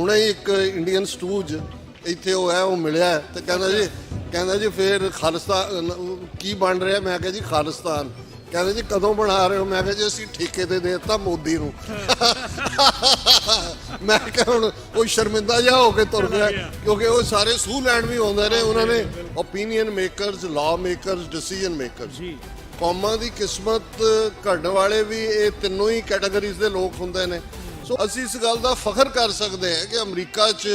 ਹੁਣੇ ਇੱਕ ਇੰਡੀਅਨ ਸਟੂਜ ਇੱਥੇ ਉਹ ਮਿਲਿਆ ਤੇ ਕਹਿੰਦਾ ਜੀ ਫਿਰ ਖਾਲਿਸਤਾਨ ਕੀ ਬਣ ਰਿਹਾ। ਮੈਂ ਕਿਹਾ ਜੀ ਖਾਲਿਸਤਾਨ। ਕਹਿੰਦੇ ਜੀ ਕਦੋਂ ਬਣਾ ਰਹੇ ਹੋ। ਮੈਂ ਕਿਹਾ ਜੀ ਅਸੀਂ ਠੇਕੇ ਤੇ ਦੇ ਦਿੱਤਾ ਮੋਦੀ ਨੂੰ। ਮੈਂ ਕਿਹਾ ਹੁਣ ਉਹ ਸ਼ਰਮਿੰਦਾ ਜਿਹਾ ਹੋ ਕੇ ਤੁਰ ਗਿਆ, ਕਿਉਂਕਿ ਉਹ ਸਾਰੇ ਸੂਹ ਲੈਣ ਵੀ ਆਉਂਦੇ ਨੇ। ਉਹਨਾਂ ਨੇ ਓਪੀਨੀਅਨ ਮੇਕਰਸ, ਲਾ ਮੇਕਰਸ, ਡਿਸੀਜਨ ਮੇਕਰਸ, ਕੌਮਾਂ ਦੀ ਕਿਸਮਤ ਘੜਨ ਵਾਲੇ ਵੀ ਇਹ ਤਿੰਨੋਂ ਹੀ ਕੈਟਾਗਰੀਜ਼ ਦੇ ਲੋਕ ਹੁੰਦੇ ਨੇ। ਸੋ ਅਸੀਂ ਇਸ ਗੱਲ ਦਾ ਫਖਰ ਕਰ ਸਕਦੇ ਹਾਂ ਕਿ ਅਮਰੀਕਾ 'ਚ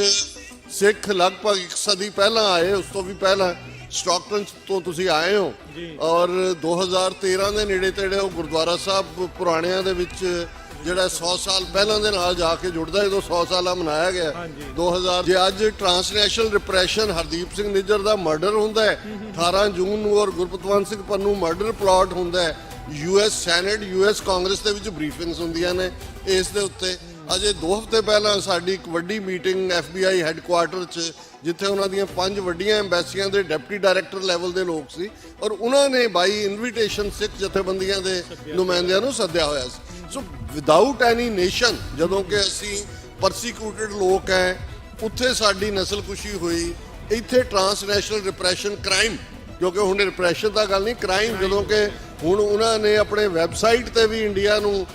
ਸਿੱਖ ਲਗਭਗ 1 ਸਦੀ ਪਹਿਲਾਂ ਆਏ, ਉਸ ਤੋਂ ਵੀ ਪਹਿਲਾਂ ਸਟਾਕਟਨ ਤੋਂ ਤੁਸੀਂ ਆਏ ਹੋ, ਔਰ 2013 ਦੇ ਨੇੜੇ ਤੇੜੇ ਉਹ ਗੁਰਦੁਆਰਾ ਸਾਹਿਬ ਪੁਰਾਣਿਆਂ ਦੇ ਵਿੱਚ ਜਿਹੜਾ 100 ਸਾਲ ਪਹਿਲਾਂ ਦੇ ਨਾਲ ਜਾ ਕੇ ਜੁੜਦਾ, ਜਦੋਂ 100 ਸਾਲਾ ਮਨਾਇਆ ਗਿਆ 2000। ਜੇ ਅੱਜ ਟਰਾਂਸਨੈਸ਼ਨਲ ਰਿਪਰੈਸ਼ਨ ਹਰਦੀਪ ਸਿੰਘ ਨਿੱਜਰ ਦਾ ਮਰਡਰ ਹੁੰਦਾ ਹੈ 18 ਜੂਨ ਨੂੰ, ਔਰ ਗੁਰਪਤਵੰਤ ਸਿੰਘ ਪੰਨੂ ਮਰਡਰ ਪਲਾਟ ਹੁੰਦਾ ਹੈ, US ਸੈਨੇਟ, US ਕਾਂਗਰਸ ਦੇ ਵਿੱਚ ਬਰੀਫਿੰਗਸ ਹੁੰਦੀਆਂ ਨੇ ਇਸ ਦੇ ਉੱਤੇ। ਅਜੇ 2 ਹਫ਼ਤੇ ਪਹਿਲਾਂ ਸਾਡੀ ਇੱਕ ਵੱਡੀ ਮੀਟਿੰਗ FBI ਹੈੱਡਕੁਆਰਟਰ 'ਚ, ਜਿੱਥੇ ਉਹਨਾਂ ਦੀਆਂ 5 ਵੱਡੀਆਂ ਐਮਬੈਸੀਆਂ ਦੇ ਡਿਪਟੀ ਡਾਇਰੈਕਟਰ ਲੈਵਲ ਦੇ ਲੋਕ ਸੀ, ਔਰ ਉਹਨਾਂ ਨੇ ਬਾਈ ਇਨਵੀਟੇਸ਼ਨ ਸਿੱਖ ਜਥੇਬੰਦੀਆਂ ਦੇ ਨੁਮਾਇੰਦਿਆਂ ਨੂੰ ਸੱਦਿਆ ਹੋਇਆ ਸੀ। ਸੋ ਵਿਦਆਊਟ ਐਨੀ ਨੇਸ਼ਨ, ਜਦੋਂ ਕਿ ਅਸੀਂ ਪਰਸੀਕਿਊਟਡ ਲੋਕ ਹੈ, ਉੱਥੇ ਸਾਡੀ ਨਸਲਕੁਸ਼ੀ ਹੋਈ। ਇੱਥੇ ਟਰਾਂਸਨੈਸ਼ਨਲ ਰਿਪਰੈਸ਼ਨ ਕ੍ਰਾਈਮ, ਕਿਉਂਕਿ ਹੁਣ ਰਿਪਰੈਸ਼ਨ ਦਾ ਗੱਲ ਨਹੀਂ, ਕ੍ਰਾਈਮ, ਜਦੋਂ ਕਿ ਹੁਣ ਉਹਨਾਂ ਨੇ ਆਪਣੇ ਵੈਬਸਾਈਟ ਤੇ ਵੀ ਇੰਡੀਆ ਨੂੰ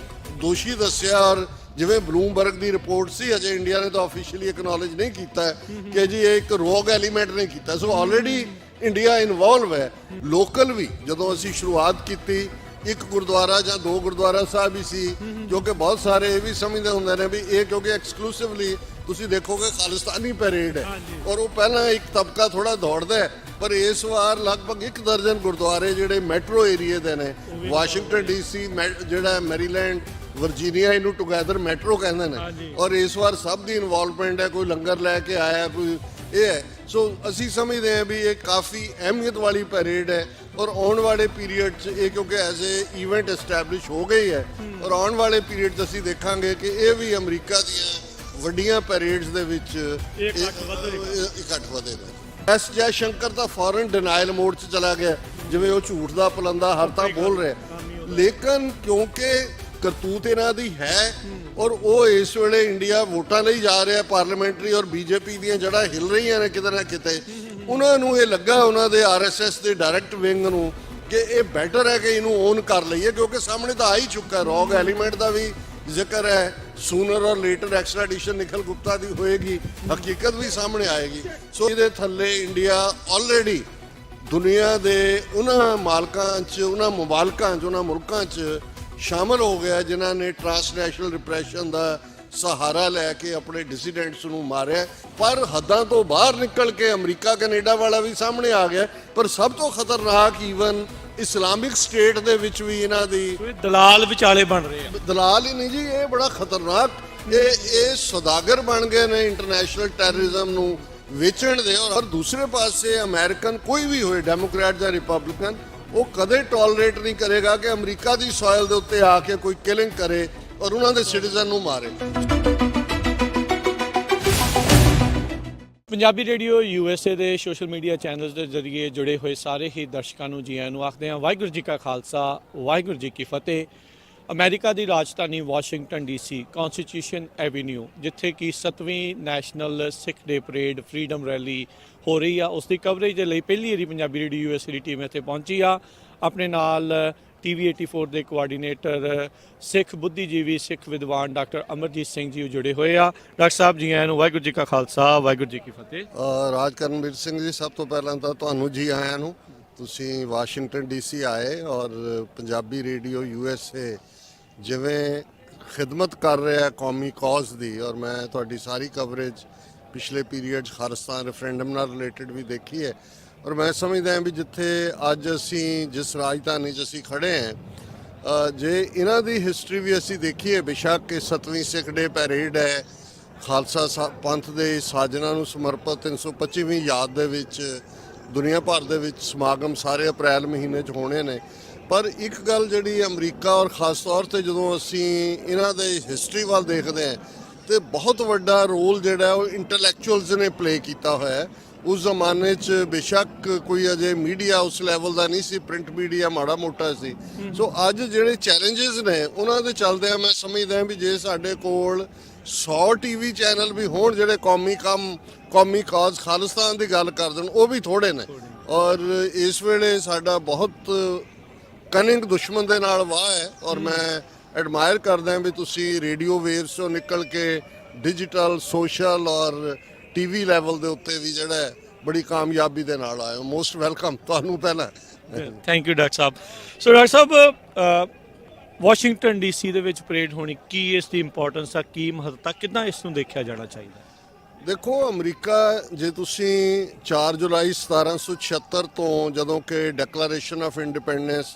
ਦੋਸ਼ੀ ਦੱਸਿਆ। ਔਰ ਜਿਵੇਂ ਬਲੂਮਬਰਗ ਦੀ ਰਿਪੋਰਟ ਸੀ, ਅਜੇ ਇੰਡੀਆ ਨੇ ਤਾਂ ਆਫੀਸ਼ੀਅਲੀ ਐਕਨੋਲਜ ਨਹੀਂ ਕੀਤਾ ਕਿ ਜੀ ਇਹ ਇੱਕ ਰੋਗ ਐਲੀਮੈਂਟ ਨੇ ਕੀਤਾ। ਸੋ ਆਲਰੇਡੀ ਇੰਡੀਆ ਇਨਵੋਲਵ ਹੈ। ਲੋਕਲ ਵੀ ਜਦੋਂ ਅਸੀਂ ਸ਼ੁਰੂਆਤ ਕੀਤੀ, ਇੱਕ ਗੁਰਦੁਆਰਾ ਜਾਂ 2 ਗੁਰਦੁਆਰਾ ਸਾਹਿਬ ਹੀ ਸੀ, ਕਿਉਂਕਿ ਬਹੁਤ ਸਾਰੇ ਇਹ ਵੀ ਸਮਝਦੇ ਹੁੰਦੇ ਨੇ ਵੀ ਇਹ ਕਿਉਂਕਿ ਐਕਸਕਲੂਸਿਵਲੀ ਤੁਸੀਂ ਦੇਖੋਗੇ ਖਾਲਿਸਤਾਨੀ ਪੈਰੇਡ ਹੈ, ਔਰ ਉਹ ਪਹਿਲਾਂ ਇੱਕ ਤਬਕਾ ਥੋੜਾ ਦੌੜਦਾ ਹੈ, ਪਰ ਇਸ ਵਾਰ ਲਗਭਗ 1 ਦਰਜਨ ਗੁਰਦੁਆਰੇ ਜਿਹੜੇ ਮੈਟਰੋ ਏਰੀਏ ਦੇ ਨੇ, ਵਾਸ਼ਿੰਗਟਨ DC, ਜਿਹੜਾ ਮੈਰੀਲੈਂਡ, ਵਰਜੀਨੀਆ, ਇਹਨੂੰ ਟੁਗੈਦਰ ਮੈਟਰੋ ਕਹਿੰਦੇ ਨੇ, ਔਰ ਇਸ ਵਾਰ ਸਭ ਦੀ ਇਨਵੋਲਵਮੈਂਟ ਹੈ। ਕੋਈ ਲੰਗਰ ਲੈ ਕੇ ਆਇਆ, ਕੋਈ ਇਹ ਹੈ। ਸੋ ਅਸੀਂ ਸਮਝਦੇ ਹਾਂ ਵੀ ਇਹ ਕਾਫੀ ਅਹਿਮੀਅਤ ਵਾਲੀ ਪੈਰੇਡ ਹੈ, ਔਰ ਆਉਣ ਵਾਲੇ ਪੀਰੀਅਡ 'ਚ ਇਹ ਕਿਉਂਕਿ ਐਜ਼ ਏ ਇਵੈਂਟ ਐਸਟੈਬਲਿਸ਼ ਹੋ ਗਈ ਹੈ, ਔਰ ਆਉਣ ਵਾਲੇ ਪੀਰੀਅਡ 'ਚ ਅਸੀਂ ਦੇਖਾਂਗੇ ਕਿ ਇਹ ਵੀ ਅਮਰੀਕਾ ਦੀਆਂ ਵੱਡੀਆਂ ਪੈਰੇਡਸ ਦੇ ਵਿੱਚ ਇਕੱਠ ਵਧੇਗਾ। ਐਸ ਜੈ ਸ਼ੰਕਰ ਤਾਂ ਫੌਰਨ ਡਿਨਾਇਲ ਮੋਡ 'ਚ ਚਲਾ ਗਿਆ, ਜਿਵੇਂ ਉਹ ਝੂਠ ਦਾ ਪਲੰਦਾ ਹਰ ਤਾਂ ਬੋਲ ਰਿਹਾ, ਲੇਕਿਨ ਕਿਉਂਕਿ ਕਰਤੂਤ ਇਹਨਾਂ ਦੀ ਹੈ, ਔਰ ਉਹ ਇਸ ਵੇਲੇ ਇੰਡੀਆ ਵੋਟਾਂ ਲਈ ਜਾ ਰਿਹਾ ਪਾਰਲੀਮੈਂਟਰੀ, ਔਰ BJP ਦੀਆਂ ਜੜ੍ਹਾਂ ਹਿਲ ਰਹੀਆਂ ਨੇ ਕਿਤੇ ਨਾ ਕਿਤੇ। ਉਹਨਾਂ ਨੂੰ ਇਹ ਲੱਗਾ, ਉਹਨਾਂ ਦੇ RSS ਦੇ ਡਾਇਰੈਕਟ ਵਿੰਗ ਨੂੰ, ਕਿ ਇਹ ਬੈਟਰ ਹੈ ਕਿ ਇਹਨੂੰ ਓਨ ਕਰ ਲਈਏ, ਕਿਉਂਕਿ ਸਾਹਮਣੇ ਤਾਂ ਆ ਹੀ ਚੁੱਕਾ। ਰੌਗ ਐਲੀਮੈਂਟ ਦਾ ਵੀ ਜ਼ਿਕਰ ਹੈ, ਸੂਨਰ ਔਰ ਲੇਟਰ ਐਕਸਟ੍ਰੈਡੀਸ਼ਨ ਨਿਖਿਲ ਗੁਪਤਾ ਦੀ ਹੋਏਗੀ, ਹਕੀਕਤ ਵੀ ਸਾਹਮਣੇ ਆਏਗੀ। ਸੋ ਇਹਦੇ ਥੱਲੇ ਇੰਡੀਆ ਆਲਰੇਡੀ ਦੁਨੀਆ ਦੇ ਉਹਨਾਂ ਮਾਲਕਾਂ 'ਚ, ਉਹਨਾਂ ਮੁਮਾਲਕਾਂ 'ਚ, ਉਹਨਾਂ ਮੁਲਕਾਂ 'ਚ ਸ਼ਾਮਲ ਹੋ ਗਿਆ ਜਿਨ੍ਹਾਂ ਨੇ ਟਰਾਂਸਨੈਸ਼ਨਲ ਰਿਪਰੈਸ਼ਨ ਦਾ ਸਹਾਰਾ ਲੈ ਕੇ ਆਪਣੇ ਡਿਸੀਡੈਂਟਸ ਨੂੰ ਮਾਰਿਆ। ਪਰ ਹੱਦਾਂ ਤੋਂ ਬਾਹਰ ਨਿਕਲ ਕੇ ਅਮਰੀਕਾ ਕੈਨੇਡਾ ਵਾਲਾ ਵੀ ਸਾਹਮਣੇ ਆ ਗਿਆ, ਪਰ ਸਭ ਤੋਂ ਖਤਰਨਾਕ ਈਵਨ ਇਸਲਾਮਿਕ ਸਟੇਟ ਦੇ ਵਿੱਚ ਵੀ ਇਹਨਾਂ ਦੀ ਦਲਾਲ ਵਿਚਾਲੇ ਬਣ ਰਹੇ ਆ। ਦਲਾਲ ਹੀ ਨਹੀਂ ਜੀ, ਇਹ ਬੜਾ ਖਤਰਨਾਕ, ਇਹ ਸੌਦਾਗਰ ਬਣ ਗਏ ਨੇ ਇੰਟਰਨੈਸ਼ਨਲ ਟੈਰਰਿਜ਼ਮ ਨੂੰ ਵੇਚਣ ਦੇ। ਔਰ ਦੂਸਰੇ ਪਾਸੇ ਅਮਰੀਕਨ ਕੋਈ ਵੀ ਹੋਏ, ਡੈਮੋਕ੍ਰੈਟ ਜਾਂ ਰਿਪਬਲਿਕਨ, ਉਹ ਕਦੇ ਟੋਲਰੇਟ ਨਹੀਂ ਕਰੇਗਾ ਕਿ ਅਮਰੀਕਾ ਦੀ ਸੋਇਲ ਦੇ ਉੱਤੇ ਆ ਕੇ ਕੋਈ ਕਿਲਿੰਗ ਕਰੇ ਔਰ ਉਹਨਾਂ ਦੇ ਸਿਟੀਜ਼ਨ ਨੂੰ ਮਾਰੇ। ਪੰਜਾਬੀ ਰੇਡੀਓ USA ਦੇ ਸੋਸ਼ਲ ਮੀਡੀਆ ਚੈਨਲਸ ਦੇ ਜ਼ਰੀਏ ਜੁੜੇ ਹੋਏ ਸਾਰੇ ਹੀ ਦਰਸ਼ਕਾਂ ਨੂੰ ਜੀ ਆਇਆਂ ਨੂੰ ਆਖਦੇ ਹਾਂ। ਵਾਹਿਗੁਰੂ ਜੀ ਕਾ ਖਾਲਸਾ, ਵਾਹਿਗੁਰੂ ਜੀ ਕੀ ਫਤਿਹ। ਅਮਰੀਕਾ ਦੀ ਰਾਜਧਾਨੀ ਵਾਸ਼ਿੰਗਟਨ DC, ਕੌਂਸਟੀਟਿਊਸ਼ਨ ਐਵੀਨਿਊ, ਜਿੱਥੇ ਕਿ 7ਵੀਂ ਨੈਸ਼ਨਲ ਸਿੱਖ ਡੇ ਪਰੇਡ, ਫਰੀडम ਰੈਲੀ ਹੋ ਰਹੀ ਆ, ਉਸ ਦੀ ਕਵਰੇਜ ਦੇ ਲਈ ਪਹਿਲੀ ਵਾਰੀ ਪੰਜਾਬੀ ਰੇਡੀਓ USA ਦੀ ਟੀਮ ਇੱਥੇ ਪਹੁੰਚੀ ਆ। ਆਪਣੇ ਨਾਲ TV 84 ਦੇ ਕੋਆਰਡੀਨੇਟਰ, ਸਿੱਖ ਬੁੱਧੀਜੀਵੀ, ਸਿੱਖ ਵਿਦਵਾਨ ਡਾਕਟਰ ਅਮਰਜੀਤ ਸਿੰਘ ਜੀ ਜੁੜੇ ਹੋਏ ਆ। ਡਾਕਟਰ ਸਾਹਿਬ ਜੀ ਆਇਆਂ ਨੂੰ। ਵਾਹਿਗੁਰੂ ਜੀ ਕਾ ਖਾਲਸਾ, ਵਾਹਿਗੁਰੂ ਜੀ ਕੀ ਫਤਿਹ। ਰਾਜ ਕਰਨਵੀਰ ਸਿੰਘ ਜੀ, ਸਭ ਤੋਂ ਪਹਿਲਾਂ ਤਾਂ ਤੁਹਾਨੂੰ ਜੀ ਆਇਆਂ ਨੂੰ। ਤੁਸੀਂ ਵਾਸ਼ਿੰਗਟਨ DC ਆਏ, ਔਰ ਪੰਜਾਬੀ ਰੇਡੀਓ USA ਜਿਵੇਂ ਖਿਦਮਤ ਕਰ ਰਿਹਾ ਕੌਮੀ ਕੌਜ਼ ਦੀ, ਔਰ ਮੈਂ ਤੁਹਾਡੀ ਸਾਰੀ ਕਵਰੇਜ ਪਿਛਲੇ ਪੀਰੀਅਡ 'ਚ ਖਾਲਿਸਤਾਨ ਰੈਫਰੈਂਡਮ ਨਾਲ ਰਿਲੇਟਡ ਵੀ ਦੇਖੀ ਹੈ। ਔਰ ਮੈਂ ਸਮਝਦਾ ਹਾਂ ਵੀ ਜਿੱਥੇ ਅੱਜ ਅਸੀਂ ਜਿਸ ਰਾਜਧਾਨੀ 'ਚ ਅਸੀਂ ਖੜੇ ਹਾਂ, ਜੇ ਇਹਨਾਂ ਦੀ ਹਿਸਟਰੀ ਵੀ ਅਸੀਂ ਦੇਖੀਏ, ਬੇਸ਼ੱਕ ਇਹ 7ਵੀਂ ਸਿੱਖ ਡੇ ਪੈਰੇਡ ਹੈ, ਖਾਲਸਾ ਪੰਥ ਦੇ ਸਾਜਨਾਂ ਨੂੰ ਸਮਰਪਿਤ 325ਵੀਂ ਯਾਦ ਦੇ ਵਿੱਚ ਦੁਨੀਆ ਭਰ ਦੇ ਵਿੱਚ ਸਮਾਗਮ ਸਾਰੇ ਅਪ੍ਰੈਲ ਮਹੀਨੇ 'ਚ ਹੋਣੇ ਨੇ। ਪਰ ਇੱਕ ਗੱਲ ਜਿਹੜੀ ਅਮਰੀਕਾ ਔਰ ਖਾਸ ਤੌਰ ਤੇ ਜਦੋਂ ਅਸੀਂ ਇਹਨਾਂ ਦੇ ਹਿਸਟਰੀ ਵੱਲ ਦੇਖਦੇ ਹਾਂ, ਤੇ ਬਹੁਤ ਵੱਡਾ ਰੋਲ ਜਿਹੜਾ ਉਹ ਇੰਟੈਲੈਕਚੁਅਲਸ ਨੇ ਪਲੇ ਕੀਤਾ ਹੋਇਆ। ਉਸ ਜ਼ਮਾਨੇ 'ਚ ਬੇਸ਼ੱਕ ਕੋਈ ਅਜੇ ਮੀਡੀਆ ਉਸ ਲੈਵਲ ਦਾ ਨਹੀਂ ਸੀ, ਪ੍ਰਿੰਟ ਮੀਡੀਆ ਮਾੜਾ ਮੋਟਾ ਸੀ। ਸੋ ਅੱਜ ਜਿਹੜੇ ਚੈਲੰਜਸ ਨੇ ਉਹਨਾਂ ਦੇ ਚੱਲਦਿਆਂ ਮੈਂ ਸਮਝਦਾ ਵੀ ਜੇ ਸਾਡੇ ਕੋਲ 100 ਟੀਵੀ ਚੈਨਲ ਵੀ ਹੋਣ ਜਿਹੜੇ ਕੌਮੀ ਕਾਜ਼ ਖਾਲਿਸਤਾਨ ਦੀ ਗੱਲ ਕਰ ਦੇਣ, ਉਹ ਵੀ ਥੋੜੇ ਨੇ। ਔਰ ਇਸ ਵੇਲੇ ਸਾਡਾ ਬਹੁਤ ਕਨਿੰਗ ਦੁਸ਼ਮਣ ਦੇ ਨਾਲ ਵਾਹ ਹੈ, ਔਰ ਮੈਂ ਐਡਮਾਇਰ ਕਰਦਾ ਵੀ ਤੁਸੀਂ ਰੇਡੀਓ ਵੇਵਸ ਤੋਂ ਨਿਕਲ ਕੇ ਡਿਜੀਟਲ ਸੋਸ਼ਲ ਔਰ ਟੀਵੀ ਲੈਵਲ ਦੇ ਉੱਤੇ ਵੀ ਜਿਹੜਾ ਹੈ ਬੜੀ ਕਾਮਯਾਬੀ ਦੇ ਨਾਲ ਆਏ ਹੋ। ਮੋਸਟ ਵੈਲਕਮ ਤੁਹਾਨੂੰ ਪਹਿਲਾਂ। Thank you doctor Sahib. So doctor Sahib, Washington DC ਦੇ ਵਿੱਚ ਪਰੇਡ ਹੋਣੀ, ਕੀ ਇਸ ਦੀ ਇੰਪੋਰਟੈਂਸ ਆ, ਕੀ ਮਹੱਤਤਾ, ਕਿੱਦਾਂ ਇਸ ਨੂੰ ਦੇਖਿਆ ਜਾਣਾ ਚਾਹੀਦਾ? ਦੇਖੋ, ਅਮਰੀਕਾ ਜੇ ਤੁਸੀਂ 4 ਜੁਲਾਈ 1776 ਤੋਂ ਜਦੋਂ ਕਿ ਡੈਕਲੇਰੇਸ਼ਨ ਆਫ ਇੰਡੀਪੈਂਡੈਂਸ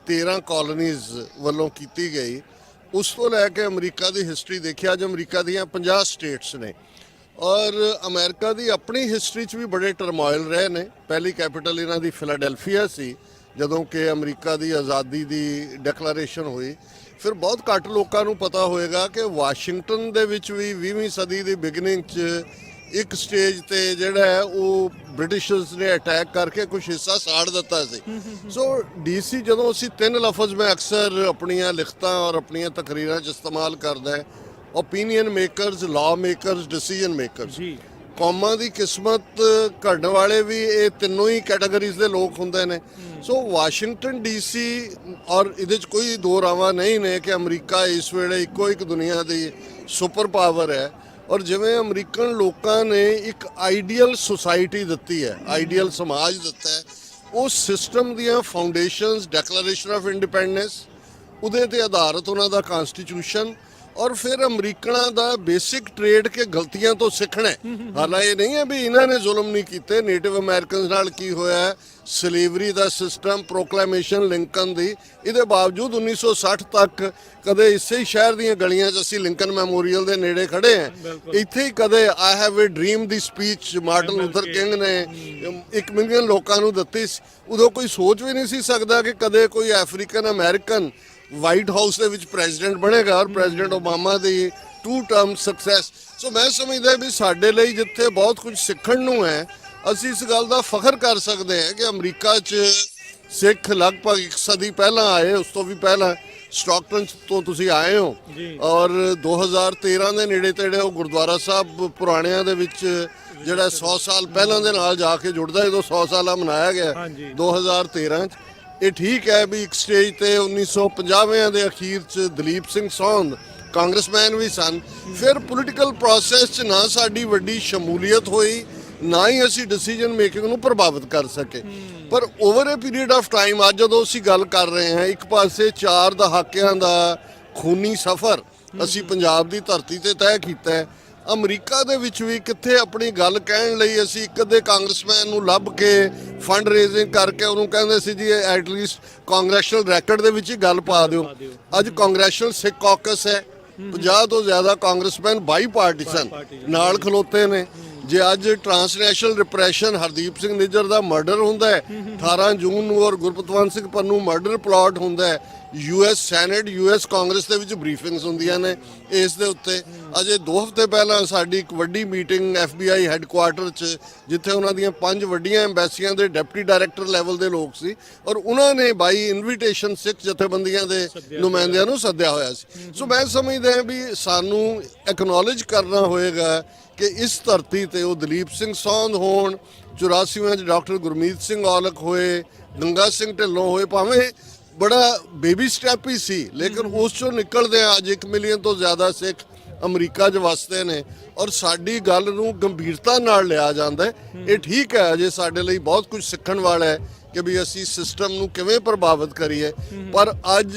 13 ਕਾਲੋਨੀਜ਼ ਵੱਲੋਂ ਕੀਤੀ ਗਈ, ਉਸ ਤੋਂ ਲੈ ਕੇ ਅਮਰੀਕਾ ਦੀ ਹਿਸਟਰੀ ਦੇਖਿਆ। ਅੱਜ ਅਮਰੀਕਾ ਦੀਆਂ 50 ਸਟੇਟਸ ਨੇ, ਔਰ ਅਮਰੀਕਾ ਦੀ ਆਪਣੀ ਹਿਸਟਰੀ 'ਚ ਵੀ ਬੜੇ ਟਰਮੋਇਲ ਰਹੇ ਨੇ। ਪਹਿਲੀ ਕੈਪੀਟਲ ਇਹਨਾਂ ਦੀ ਫਿਲਾਡੈਲਫੀਆ ਸੀ ਜਦੋਂ ਕਿ ਅਮਰੀਕਾ ਦੀ ਆਜ਼ਾਦੀ ਦੀ ਡੈਕਲੇਰੇਸ਼ਨ ਹੋਈ। ਫਿਰ ਬਹੁਤ ਘੱਟ ਲੋਕਾਂ ਨੂੰ ਪਤਾ ਹੋਏਗਾ ਕਿ ਵਾਸ਼ਿੰਗਟਨ ਦੇ ਵਿੱਚ ਵੀ 20ਵੀਂ ਸਦੀ ਦੀ ਬਿਗਨਿੰਗ 'ਚ ਇੱਕ ਸਟੇਜ ਤੇ ਜਿਹੜਾ ਹੈ ਉਹ ਬ੍ਰਿਟਿਸ਼ਰਸ ਨੇ ਅਟੈਕ ਕਰਕੇ ਕੁਝ ਹਿੱਸਾ ਸਾੜ ਦਿੱਤਾ ਸੀ। ਸੋ ਡੀਸੀ ਜਦੋਂ ਅਸੀਂ 3 ਲਫ਼ਜ਼ ਮੈਂ ਅਕਸਰ ਆਪਣੀਆਂ ਲਿਖਤਾਂ ਔਰ ਆਪਣੀਆਂ ਤਕਰੀਰਾਂ 'ਚ ਇਸਤੇਮਾਲ ਕਰਦਾ, ਓਪੀਨੀਅਨ ਮੇਕਰਸ, ਲਾ ਮੇਕਰਸ, ਡਿਸੀਜਨ ਮੇਕਰਸ। ਕੌਮਾਂ ਦੀ ਕਿਸਮਤ ਘੜਨ ਵਾਲੇ ਵੀ ਇਹ ਤਿੰਨੋਂ ਹੀ ਕੈਟਾਗਰੀਜ਼ ਦੇ ਲੋਕ ਹੁੰਦੇ ਨੇ। ਸੋ ਵਾਸ਼ਿੰਗਟਨ ਡੀਸੀ, ਔਰ ਇਹਦੇ 'ਚ ਕੋਈ ਦੋ ਰਾਵਾਂ ਨਹੀਂ ਨੇ ਕਿ ਅਮਰੀਕਾ ਇਸ ਵੇਲੇ ਇੱਕੋ ਇੱਕ ਦੁਨੀਆ ਦੀ ਸੁਪਰ ਪਾਵਰ ਹੈ। ਔਰ ਜਿਵੇਂ ਅਮਰੀਕਨ ਲੋਕਾਂ ਨੇ ਇੱਕ ਆਈਡੀਅਲ ਸੁਸਾਇਟੀ ਦਿੱਤੀ ਹੈ, ਆਈਡੀਅਲ ਸਮਾਜ ਦਿੱਤਾ ਹੈ, ਉਸ ਸਿਸਟਮ ਦੀਆਂ ਫਾਊਂਡੇਸ਼ਨਸ ਡੈਕਲੇਰੇਸ਼ਨ ਆਫ ਇੰਡੀਪੈਂਡੈਂਸ, ਉਹਦੇ ਤੇ ਆਧਾਰਿਤ ਉਹਨਾਂ ਦਾ ਕਨਸਟੀਟਿਊਸ਼ਨ, ਔਰ ਫਿਰ ਅਮਰੀਕਨਾਂ ਦਾ ਬੇਸਿਕ ਟ੍ਰੇਡ ਕੇ ਗਲਤੀਆਂ ਤੋਂ ਸਿੱਖਣਾ। ਹਾਲਾਂਕਿ ਇਹ ਨਹੀਂ ਹੈ ਵੀ ਇਹਨਾਂ ਨੇ ਜ਼ੁਲਮ ਨਹੀਂ ਕੀਤੇ। ਨੇਟਿਵ ਅਮਰੀਕਨਸ ਨਾਲ ਕੀ ਹੋਇਆ, ਸਲੇਵਰੀ ਦਾ ਸਿਸਟਮ, ਪ੍ਰੋਕਲੇਮੇਸ਼ਨ ਲਿੰਕਨ ਦੀ, ਇਹਦੇ ਬਾਵਜੂਦ 1960 ਤੱਕ ਕਦੇ ਇਸੇ ਹੀ ਸ਼ਹਿਰ ਦੀਆਂ ਗਲੀਆਂ 'ਚ ਅਸੀਂ ਲਿੰਕਨ ਮੈਮੋਰੀਅਲ ਦੇ ਨੇੜੇ ਖੜੇ ਹਾਂ, ਇੱਥੇ ਹੀ ਕਦੇ I have A dream the speech Martin Luther king ਨੇ 1 ਮਿਲੀਅਨ ਲੋਕਾਂ ਨੂੰ ਦਿੱਤੀ। ਉਦੋਂ ਕੋਈ ਸੋਚ ਵੀ ਨਹੀਂ ਸੀ ਸਕਦਾ ਕਿ ਕਦੇ ਕੋਈ ਅਫਰੀਕਨ ਅਮਰੀਕਨ ਵਾਈਟ ਹਾਊਸ ਦੇ ਵਿੱਚ ਪ੍ਰੈਜ਼ੀਡੈਂਟ ਬਣੇਗਾ, ਔਰ ਪ੍ਰੈਜ਼ੀਡੈਂਟ ਓਬਾਮਾ ਦੀ 2 ਟਰਮ ਸਕਸੈਸ। ਸੋ ਮੈਂ ਸਮਝਦਾ ਵੀ ਸਾਡੇ ਲਈ ਜਿੱਥੇ ਬਹੁਤ ਕੁਝ ਸਿੱਖਣ ਨੂੰ ਹੈ, ਅਸੀਂ ਇਸ ਗੱਲ ਦਾ ਫਖਰ ਕਰ ਸਕਦੇ ਹਾਂ ਕਿ ਅਮਰੀਕਾ 'ਚ ਸਿੱਖ ਲਗਭਗ 1 ਸਦੀ ਪਹਿਲਾਂ ਆਏ, ਉਸ ਤੋਂ ਵੀ ਪਹਿਲਾਂ ਸਟਾਕਟਨ ਤੋਂ ਤੁਸੀਂ ਆਏ ਹੋ, ਔਰ 2013 ਦੇ ਨੇੜੇ ਤੇੜੇ ਉਹ ਗੁਰਦੁਆਰਾ ਸਾਹਿਬ ਪੁਰਾਣਿਆਂ ਦੇ ਵਿੱਚ ਜਿਹੜਾ 100 ਸਾਲ ਪਹਿਲਾਂ ਦੇ ਨਾਲ ਜਾ ਕੇ ਜੁੜਦਾ, ਜਦੋਂ 100 ਸਾਲਾ ਮਨਾਇਆ ਗਿਆ 2013 'ਚ। ਇਹ ਠੀਕ ਹੈ ਵੀ ਇੱਕ ਸਟੇਜ ਤੇ 1950ਵਿਆਂ ਦੇ ਅਖੀਰ 'ਚ ਦਲੀਪ ਸਿੰਘ ਸੌਂਦ ਕਾਂਗਰਸਮੈਨ ਵੀ ਸਨ। ਫਿਰ ਪੋਲੀਟੀਕਲ ਪ੍ਰੋਸੈਸ 'ਚ ਨਾ ਸਾਡੀ ਵੱਡੀ ਸ਼ਮੂਲੀਅਤ ਹੋਈ, ਨਾ ਹੀ ਅਸੀਂ ਡਿਸੀਜਨ ਮੇਕਿੰਗ ਨੂੰ ਪ੍ਰਭਾਵਿਤ ਕਰ ਸਕੇ। ਪਰ over A period of time ਅੱਜ ਜਦੋਂ ਅਸੀਂ ਗੱਲ ਕਰ ਰਹੇ ਹਾਂ, ਇੱਕ ਪਾਸੇ 4 ਦਹਾਕਿਆਂ ਦਾ ਖੂਨੀ ਸਫ਼ਰ ਅਸੀਂ ਪੰਜਾਬ ਦੀ ਧਰਤੀ ਤੇ ਤੈਅ ਕੀਤਾ ਹੈ। ਅਮਰੀਕਾ ਦੇ ਵਿੱਚ ਵੀ ਕਿੱਥੇ ਆਪਣੀ ਗੱਲ ਕਹਿਣ ਲਈ ਅਸੀਂ ਇੱਕ ਅੱਧੇ ਕਾਂਗਰਸਮੈਨ ਨੂੰ ਲੱਭ ਕੇ ਫੰਡ ਰੇਜ਼ਿੰਗ ਕਰਕੇ ਉਹਨੂੰ ਕਹਿੰਦੇ ਸੀ ਜੀ ਐਟਲੀਸਟ ਕਾਂਗਰੈਸ਼ਨਲ ਰੈਕਰਡ ਦੇ ਵਿੱਚ ਹੀ ਗੱਲ ਪਾ ਦਿਓ। ਅੱਜ ਕਾਂਗਰੈਸ਼ਨਲ ਸਿੱਖ ਕਾਕਸ ਹੈ, 50 ਤੋਂ ਜ਼ਿਆਦਾ ਕਾਂਗਰਸਮੈਨ ਬਾਈ ਪਾਰਟੀਸਨ ਨਾਲ ਖਲੋਤੇ ਨੇ। ਜੇ ਅੱਜ ਟ੍ਰਾਂਸਨੈਸ਼ਨਲ ਰਿਪਰੈਸ਼ਨ ਹਰਦੀਪ ਸਿੰਘ ਨਿੱਜਰ ਦਾ ਮਰਡਰ ਹੁੰਦਾ ਹੈ 18 ਜੂਨ ਨੂੰ, ਔਰ ਗੁਰਪਤਵੰਤ ਸਿੰਘ ਪੰਨੂ ਮਰਡਰ ਪਲਾਟ ਹੁੰਦਾ ਹੈ, US ਸੈਨੇਟ US ਕਾਂਗਰਸ ਦੇ ਵਿੱਚ ਬਰੀਫਿੰਗਸ ਹੁੰਦੀਆਂ ਨੇ ਇਸ ਦੇ ਉੱਤੇ। ਅਜੇ 2 ਹਫ਼ਤੇ ਪਹਿਲਾਂ ਸਾਡੀ ਇੱਕ ਵੱਡੀ ਮੀਟਿੰਗ FBI ਹੈੱਡਕੁਆਰਟਰ 'ਚ, ਜਿੱਥੇ ਉਹਨਾਂ ਦੀਆਂ 5 ਵੱਡੀਆਂ ਐਮਬੈਸੀਆਂ ਦੇ ਡਿਪਟੀ ਡਾਇਰੈਕਟਰ ਲੈਵਲ ਦੇ ਲੋਕ ਸੀ, ਔਰ ਉਹਨਾਂ ਨੇ ਬਾਈ ਇਨਵੀਟੇਸ਼ਨ ਸਿੱਖ ਜਥੇਬੰਦੀਆਂ ਦੇ ਨੁਮਾਇੰਦਿਆਂ ਨੂੰ ਸੱਦਿਆ ਹੋਇਆ ਸੀ। ਸੋ ਮੈਂ ਸਮਝਦਾ ਵੀ ਸਾਨੂੰ ਐਕਨੋਲੇਜ ਕਰਨਾ ਹੋਏਗਾ ਕਿ ਇਸ ਧਰਤੀ ਤੇ ਉਹ ਦਲੀਪ ਸਿੰਘ ਸੌਂਦ ਹੋਣ, 84 'ਚ ਡਾਕਟਰ ਗੁਰਮੀਤ ਸਿੰਘ ਔਲਖ ਹੋਏ, ਗੰਗਾ ਸਿੰਘ ਢਿੱਲੋਂ ਹੋਏ, ਭਾਵੇਂ ਬੜਾ ਬੇਬੀ ਸਟੈਪ ਹੀ ਸੀ, ਲੇਕਿਨ ਉਸ ਚੋਂ ਨਿਕਲਦੇ ਆ ਅੱਜ 1 ਮਿਲੀਅਨ ਤੋਂ ਜ਼ਿਆਦਾ ਸਿੱਖ ਅਮਰੀਕਾ 'ਚ ਵਸਦੇ ਨੇ, ਔਰ ਸਾਡੀ ਗੱਲ ਨੂੰ ਗੰਭੀਰਤਾ ਨਾਲ ਲਿਆ ਜਾਂਦਾ। ਇਹ ਠੀਕ ਹੈ, ਅਜੇ ਸਾਡੇ ਲਈ ਬਹੁਤ ਕੁਝ ਸਿੱਖਣ ਵਾਲਾ ਹੈ ਕਿ ਵੀ ਅਸੀਂ ਸਿਸਟਮ ਨੂੰ ਕਿਵੇਂ ਪ੍ਰਭਾਵਿਤ ਕਰੀਏ। ਪਰ ਅੱਜ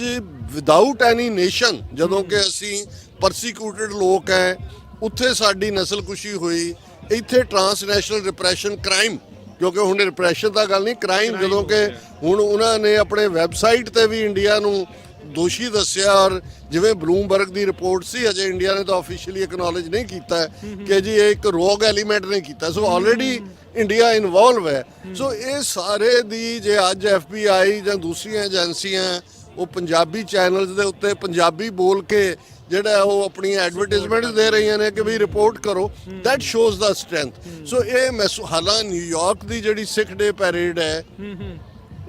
ਵਿਦਆਊਟ ਐਨੀ ਨੇਸ਼ਨ, ਜਦੋਂ ਕਿ ਅਸੀਂ ਪਰਸੀਕਿਊਟਡ ਲੋਕ ਹੈ, ਉੱਥੇ ਸਾਡੀ ਨਸਲਕੁਸ਼ੀ ਹੋਈ। ਇੱਥੇ ਟ੍ਰਾਂਸਨੈਸ਼ਨਲ ਰਿਪਰੈਸ਼ਨ ਕ੍ਰਾਈਮ, ਕਿਉਂਕਿ ਹੁਣ ਰਿਪਰੈਸ਼ਨ ਦਾ ਗੱਲ ਨਹੀਂ, ਕ੍ਰਾਈਮ, ਜਦੋਂ ਕਿ ਹੁਣ ਉਹਨਾਂ ਨੇ ਆਪਣੇ ਵੈਬਸਾਈਟ ਤੇ ਵੀ ਇੰਡੀਆ ਨੂੰ ਦੋਸ਼ੀ ਦੱਸਿਆ। ਔਰ ਜਿਵੇਂ ਬਲੂਮਬਰਗ ਦੀ ਰਿਪੋਰਟ ਸੀ, ਅਜੇ ਇੰਡੀਆ ਨੇ ਤਾਂ ਆਫੀਸ਼ੀਅਲੀ ਐਕਨੋਲੇਜ ਨਹੀਂ ਕੀਤਾ ਕਿ ਜੀ ਇਹ ਇੱਕ ਰੋਗ ਐਲੀਮੈਂਟ ਨੇ ਕੀਤਾ। ਸੋ ਆਲਰੇਡੀ ਇੰਡੀਆ ਇਨਵੋਲਵ ਹੈ। ਸੋ ਇਹ ਸਾਰੇ ਦੀ ਜੇ ਅੱਜ FBI ਜਾਂ ਦੂਸਰੀਆਂ ਏਜੰਸੀਆਂ ਉਹ ਪੰਜਾਬੀ ਚੈਨਲਸ ਦੇ ਉੱਤੇ ਪੰਜਾਬੀ ਬੋਲ ਕੇ ਜਿਹੜਾ ਉਹ ਆਪਣੀ ਐਡਵਰਟਾਈਜ਼ਮੈਂਟਸ ਦੇ ਰਹੀਆਂ ਨੇ ਕਿ ਵੀ ਰਿਪੋਰਟ ਕਰੋ, ਦੈਟ ਸ਼ੋਜ਼ ਦਾ ਸਟਰੈਂਥ। ਸੋ ਇਹ ਹਾਲਾਂ ਨਿਊਯਾਰਕ ਦੀ ਜਿਹੜੀ ਸਿੱਖ ਡੇ ਪੈਰੇਡ ਹੈ,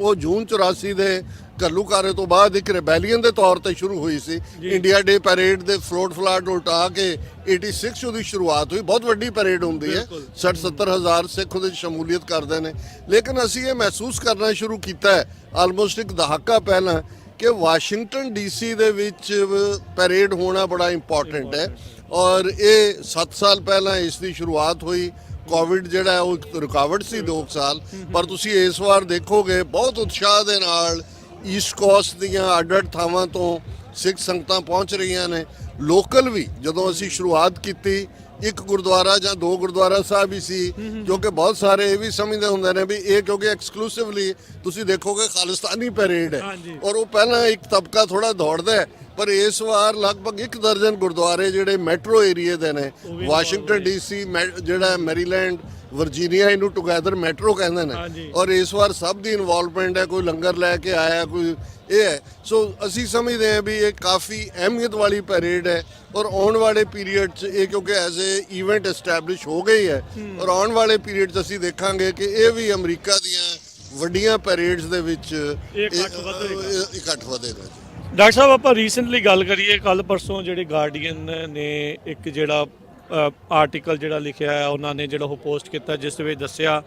ਉਹ ਜੂਨ 84 ਦੇ ਘੱਲੂਘਾਰੇ ਤੋਂ ਬਾਅਦ ਇੱਕ ਰੈਬੈਲੀਅਨ ਦੇ ਤੌਰ ਤੇ ਸ਼ੁਰੂ ਹੋਈ ਸੀ। ਇੰਡੀਆ ਡੇ ਪੈਰੇਡ ਦੇ ਫਲੋਟ ਫਲਾਟ ਉਲਟਾ ਕੇ 86 ਉਹਦੀ ਸ਼ੁਰੂਆਤ ਹੋਈ। ਬਹੁਤ ਵੱਡੀ ਪੈਰੇਡ ਹੁੰਦੀ ਹੈ, 60-70 ਹਜ਼ਾਰ ਸਿੱਖ ਉਹਦੇ 'ਚ ਸ਼ਮੂਲੀਅਤ ਕਰਦੇ ਨੇ। ਲੇਕਿਨ ਅਸੀਂ ਇਹ ਮਹਿਸੂਸ ਕਰਨਾ ਸ਼ੁਰੂ ਕੀਤਾ ਹੈ ਆਲਮੋਸਟ ਇੱਕ ਦਹਾਕਾ ਪਹਿਲਾਂ ਕਿ ਵਾਸ਼ਿੰਗਟਨ ਡੀਸੀ ਦੇ ਵਿੱਚ ਪੈਰੇਡ ਹੋਣਾ ਬੜਾ ਇੰਪੋਰਟੈਂਟ ਹੈ। ਔਰ ਇਹ 7 ਸਾਲ ਪਹਿਲਾਂ ਇਸ ਦੀ ਸ਼ੁਰੂਆਤ ਹੋਈ। ਕੋਵਿਡ ਜਿਹੜਾ ਹੈ ਉਹ ਇੱਕ ਰੁਕਾਵਟ ਸੀ 2 ਸਾਲ, ਪਰ ਤੁਸੀਂ ਇਸ ਵਾਰ ਦੇਖੋਗੇ ਬਹੁਤ ਉਤਸ਼ਾਹ ਦੇ ਨਾਲ ਈਸਟ ਕੋਸਟ ਦੀਆਂ ਅੱਡ-ਅੱਡ ਥਾਵਾਂ ਤੋਂ ਸਿੱਖ ਸੰਗਤਾਂ ਪਹੁੰਚ ਰਹੀਆਂ ਨੇ। ਲੋਕਲ ਵੀ ਜਦੋਂ ਅਸੀਂ ਸ਼ੁਰੂਆਤ ਕੀਤੀ ਇੱਕ ਗੁਰਦੁਆਰਾ ਜਾਂ 2 ਗੁਰਦੁਆਰਾ ਸਾਹਿਬ ਹੀ ਸੀ, ਕਿਉਂਕਿ ਬਹੁਤ ਸਾਰੇ ਇਹ ਵੀ ਸਮਝਦੇ ਹੁੰਦੇ ਨੇ ਵੀ ਇਹ ਕਿਉਂਕਿ ਐਕਸਕਲੂਸਿਵਲੀ ਤੁਸੀਂ ਦੇਖੋਗੇ ਖਾਲਿਸਤਾਨੀ ਪੈਰੇਡ ਹੈ ਔਰ ਉਹ ਪਹਿਲਾਂ ਇੱਕ ਤਬਕਾ ਥੋੜਾ ਦੌੜਦਾ ਹੈ, ਪਰ ਇਸ ਵਾਰ ਲਗਭਗ 1 ਦਰਜਨ ਗੁਰਦੁਆਰੇ ਜਿਹੜੇ ਮੈਟਰੋ ਏਰੀਏ ਦੇ ਨੇ, ਵਾਸ਼ਿੰਗਟਨ ਡੀਸੀ ਜਿਹੜਾ ਮੈਰੀਲੈਂਡ ਵਰਜੀਨੀਆ ਇਹਨੂੰ ਟੁਗੇਦਰ ਮੈਟਰੋ ਕਹਿੰਦੇ ਨੇ, ਔਰ ਇਸ ਵਾਰ ਸਭ ਦੀ ਇਨਵੋਲਵਮੈਂਟ ਹੈ। ਕੋਈ ਲੰਗਰ ਲੈ ਕੇ ਆਇਆ, ਕੋਈ ਇਹ ਹੈ। ਸੋ ਅਸੀਂ ਸਮਝਦੇ ਹਾਂ ਵੀ ਇਹ ਕਾਫੀ ਅਹਿਮੀਅਤ ਵਾਲੀ ਪੈਰੇਡ ਹੈ ਔਰ ਆਉਣ ਵਾਲੇ ਪੀਰੀਅਡ 'ਚ ਇਹ ਕਿਉਂਕਿ ਐਜ਼ ਏ ਇਵੈਂਟ ਐਸਟੈਬਲਿਸ਼ ਹੋ ਗਈ ਹੈ ਔਰ ਆਉਣ ਵਾਲੇ ਪੀਰੀਅਡ 'ਚ ਅਸੀਂ ਦੇਖਾਂਗੇ ਕਿ ਇਹ ਵੀ ਅਮਰੀਕਾ ਦੀਆਂ ਵੱਡੀਆਂ ਪੈਰੇਡਸ ਦੇ ਵਿੱਚ ਇਕੱਠ ਵਧੇਗਾ। ਡਾਕਟਰ ਸਾਹਿਬ ਆਪਾਂ ਰੀਸੈਂਟਲੀ ਗੱਲ ਕਰੀਏ, ਕੱਲ ਪਰਸੋਂ ਜਿਹੜੇ ਗਾਰਡੀਅਨ ਨੇ ਇੱਕ ਜਿਹੜਾ ਆਰਟੀਕਲ ਜਿਹੜਾ ਲਿਖਿਆ ਹੈ ਉਹਨਾਂ ਨੇ ਜਿਹੜਾ ਉਹ ਪੋਸਟ ਕੀਤਾ, ਜਿਸ ਵਿੱਚ ਦੱਸਿਆ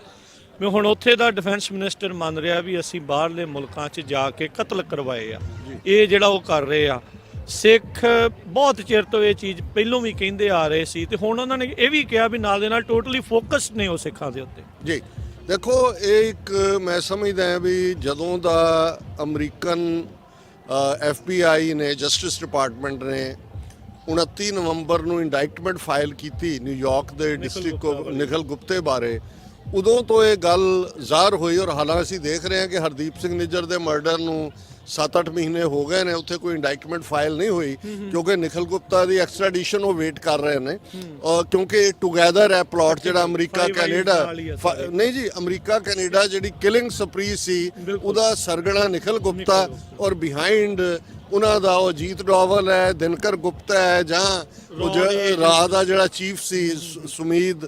ਵੀ ਹੁਣ ਉੱਥੇ ਦਾ ਡਿਫੈਂਸ ਮਿਨਿਸਟਰ ਮੰਨ ਰਿਹਾ ਵੀ ਅਸੀਂ ਬਾਹਰਲੇ ਮੁਲਕਾਂ 'ਚ ਜਾ ਕੇ ਕਤਲ ਕਰਵਾਏ ਆ। ਇਹ ਜਿਹੜਾ ਉਹ ਕਰ ਰਹੇ ਆ, ਸਿੱਖ ਬਹੁਤ ਚਿਰ ਤੋਂ ਇਹ ਚੀਜ਼ ਪਹਿਲੋਂ ਵੀ ਕਹਿੰਦੇ ਆ ਰਹੇ ਸੀ ਤੇ ਹੁਣ ਉਹਨਾਂ ਨੇ ਇਹ ਵੀ ਕਿਹਾ ਵੀ ਨਾਲ ਦੇ ਨਾਲ ਟੋਟਲੀ ਫੋਕਸ ਨੇ ਉਹ ਸਿੱਖਾਂ ਦੇ ਉੱਤੇ। ਜੀ ਦੇਖੋ, ਇਹ ਇੱਕ ਮੈਂ ਸਮਝਦਾ ਹਾਂ ਵੀ ਜਦੋਂ ਦਾ ਅਮਰੀਕਨ FBI ਨੇ, ਜਸਟਿਸ ਡਿਪਾਰਟਮੈਂਟ ਨੇ 29 ਨਵੰਬਰ ਨੂੰ ਇੰਡਾਇਕਟਮੈਂਟ ਫਾਈਲ ਕੀਤੀ ਨਿਊਯਾਰਕ ਦੇ ਡਿਸਟ੍ਰਿਕਟ ਨਿਖਲ ਗੁਪਤੇ ਬਾਰੇ, ਉਦੋਂ ਤੋਂ ਇਹ ਗੱਲ ਜ਼ਾਹਰ ਹੋਈ। ਔਰ ਹਾਲਾਂਕਿ ਅਸੀਂ ਦੇਖ ਰਹੇ ਹਾਂ ਕਿ ਹਰਦੀਪ ਸਿੰਘ ਨਿੱਜਰ ਦੇ ਮਰਡਰ ਨੂੰ 7-8 ਮਹੀਨੇ ਹੋ ਗਏ ਨੇ, ਉੱਥੇ ਕੋਈ ਇੰਡਾਇਕਟਮੈਂਟ ਫਾਈਲ ਨਹੀਂ ਹੋਈ ਕਿਉਂਕਿ ਨਿਖਲ ਗੁਪਤਾ ਦੀ ਐਕਸਟ੍ਰੈਡੀਸ਼ਨ ਉਹ ਵੇਟ ਕਰ ਰਹੇ ਨੇ। ਕਿਉਂਕਿ ਟੁਗੇਦਰ ਹੈ ਪਲਾਟ ਜਿਹੜਾ ਅਮਰੀਕਾ ਕੈਨੇਡਾ ਨਹੀਂ ਜੀ, ਅਮਰੀਕਾ ਕੈਨੇਡਾ ਜਿਹੜੀ ਕਿਲਿੰਗ ਸਪਰੀ ਸੀ ਉਹਦਾ ਸਰਗਣਾ ਨਿਖਲ ਗੁਪਤਾ ਔਰ ਬਿਹਾਈਂਡ ਉਹਨਾਂ ਦਾ ਉਹ ਜੀਤ ਡੋਵਲ ਹੈ, ਦਿਨਕਰ ਗੁਪਤਾ ਹੈ, ਜਾਂ ਉਹ ਰਾਹ ਦਾ ਜਿਹੜਾ ਚੀਫ ਸੀ ਸੁਮੀਦ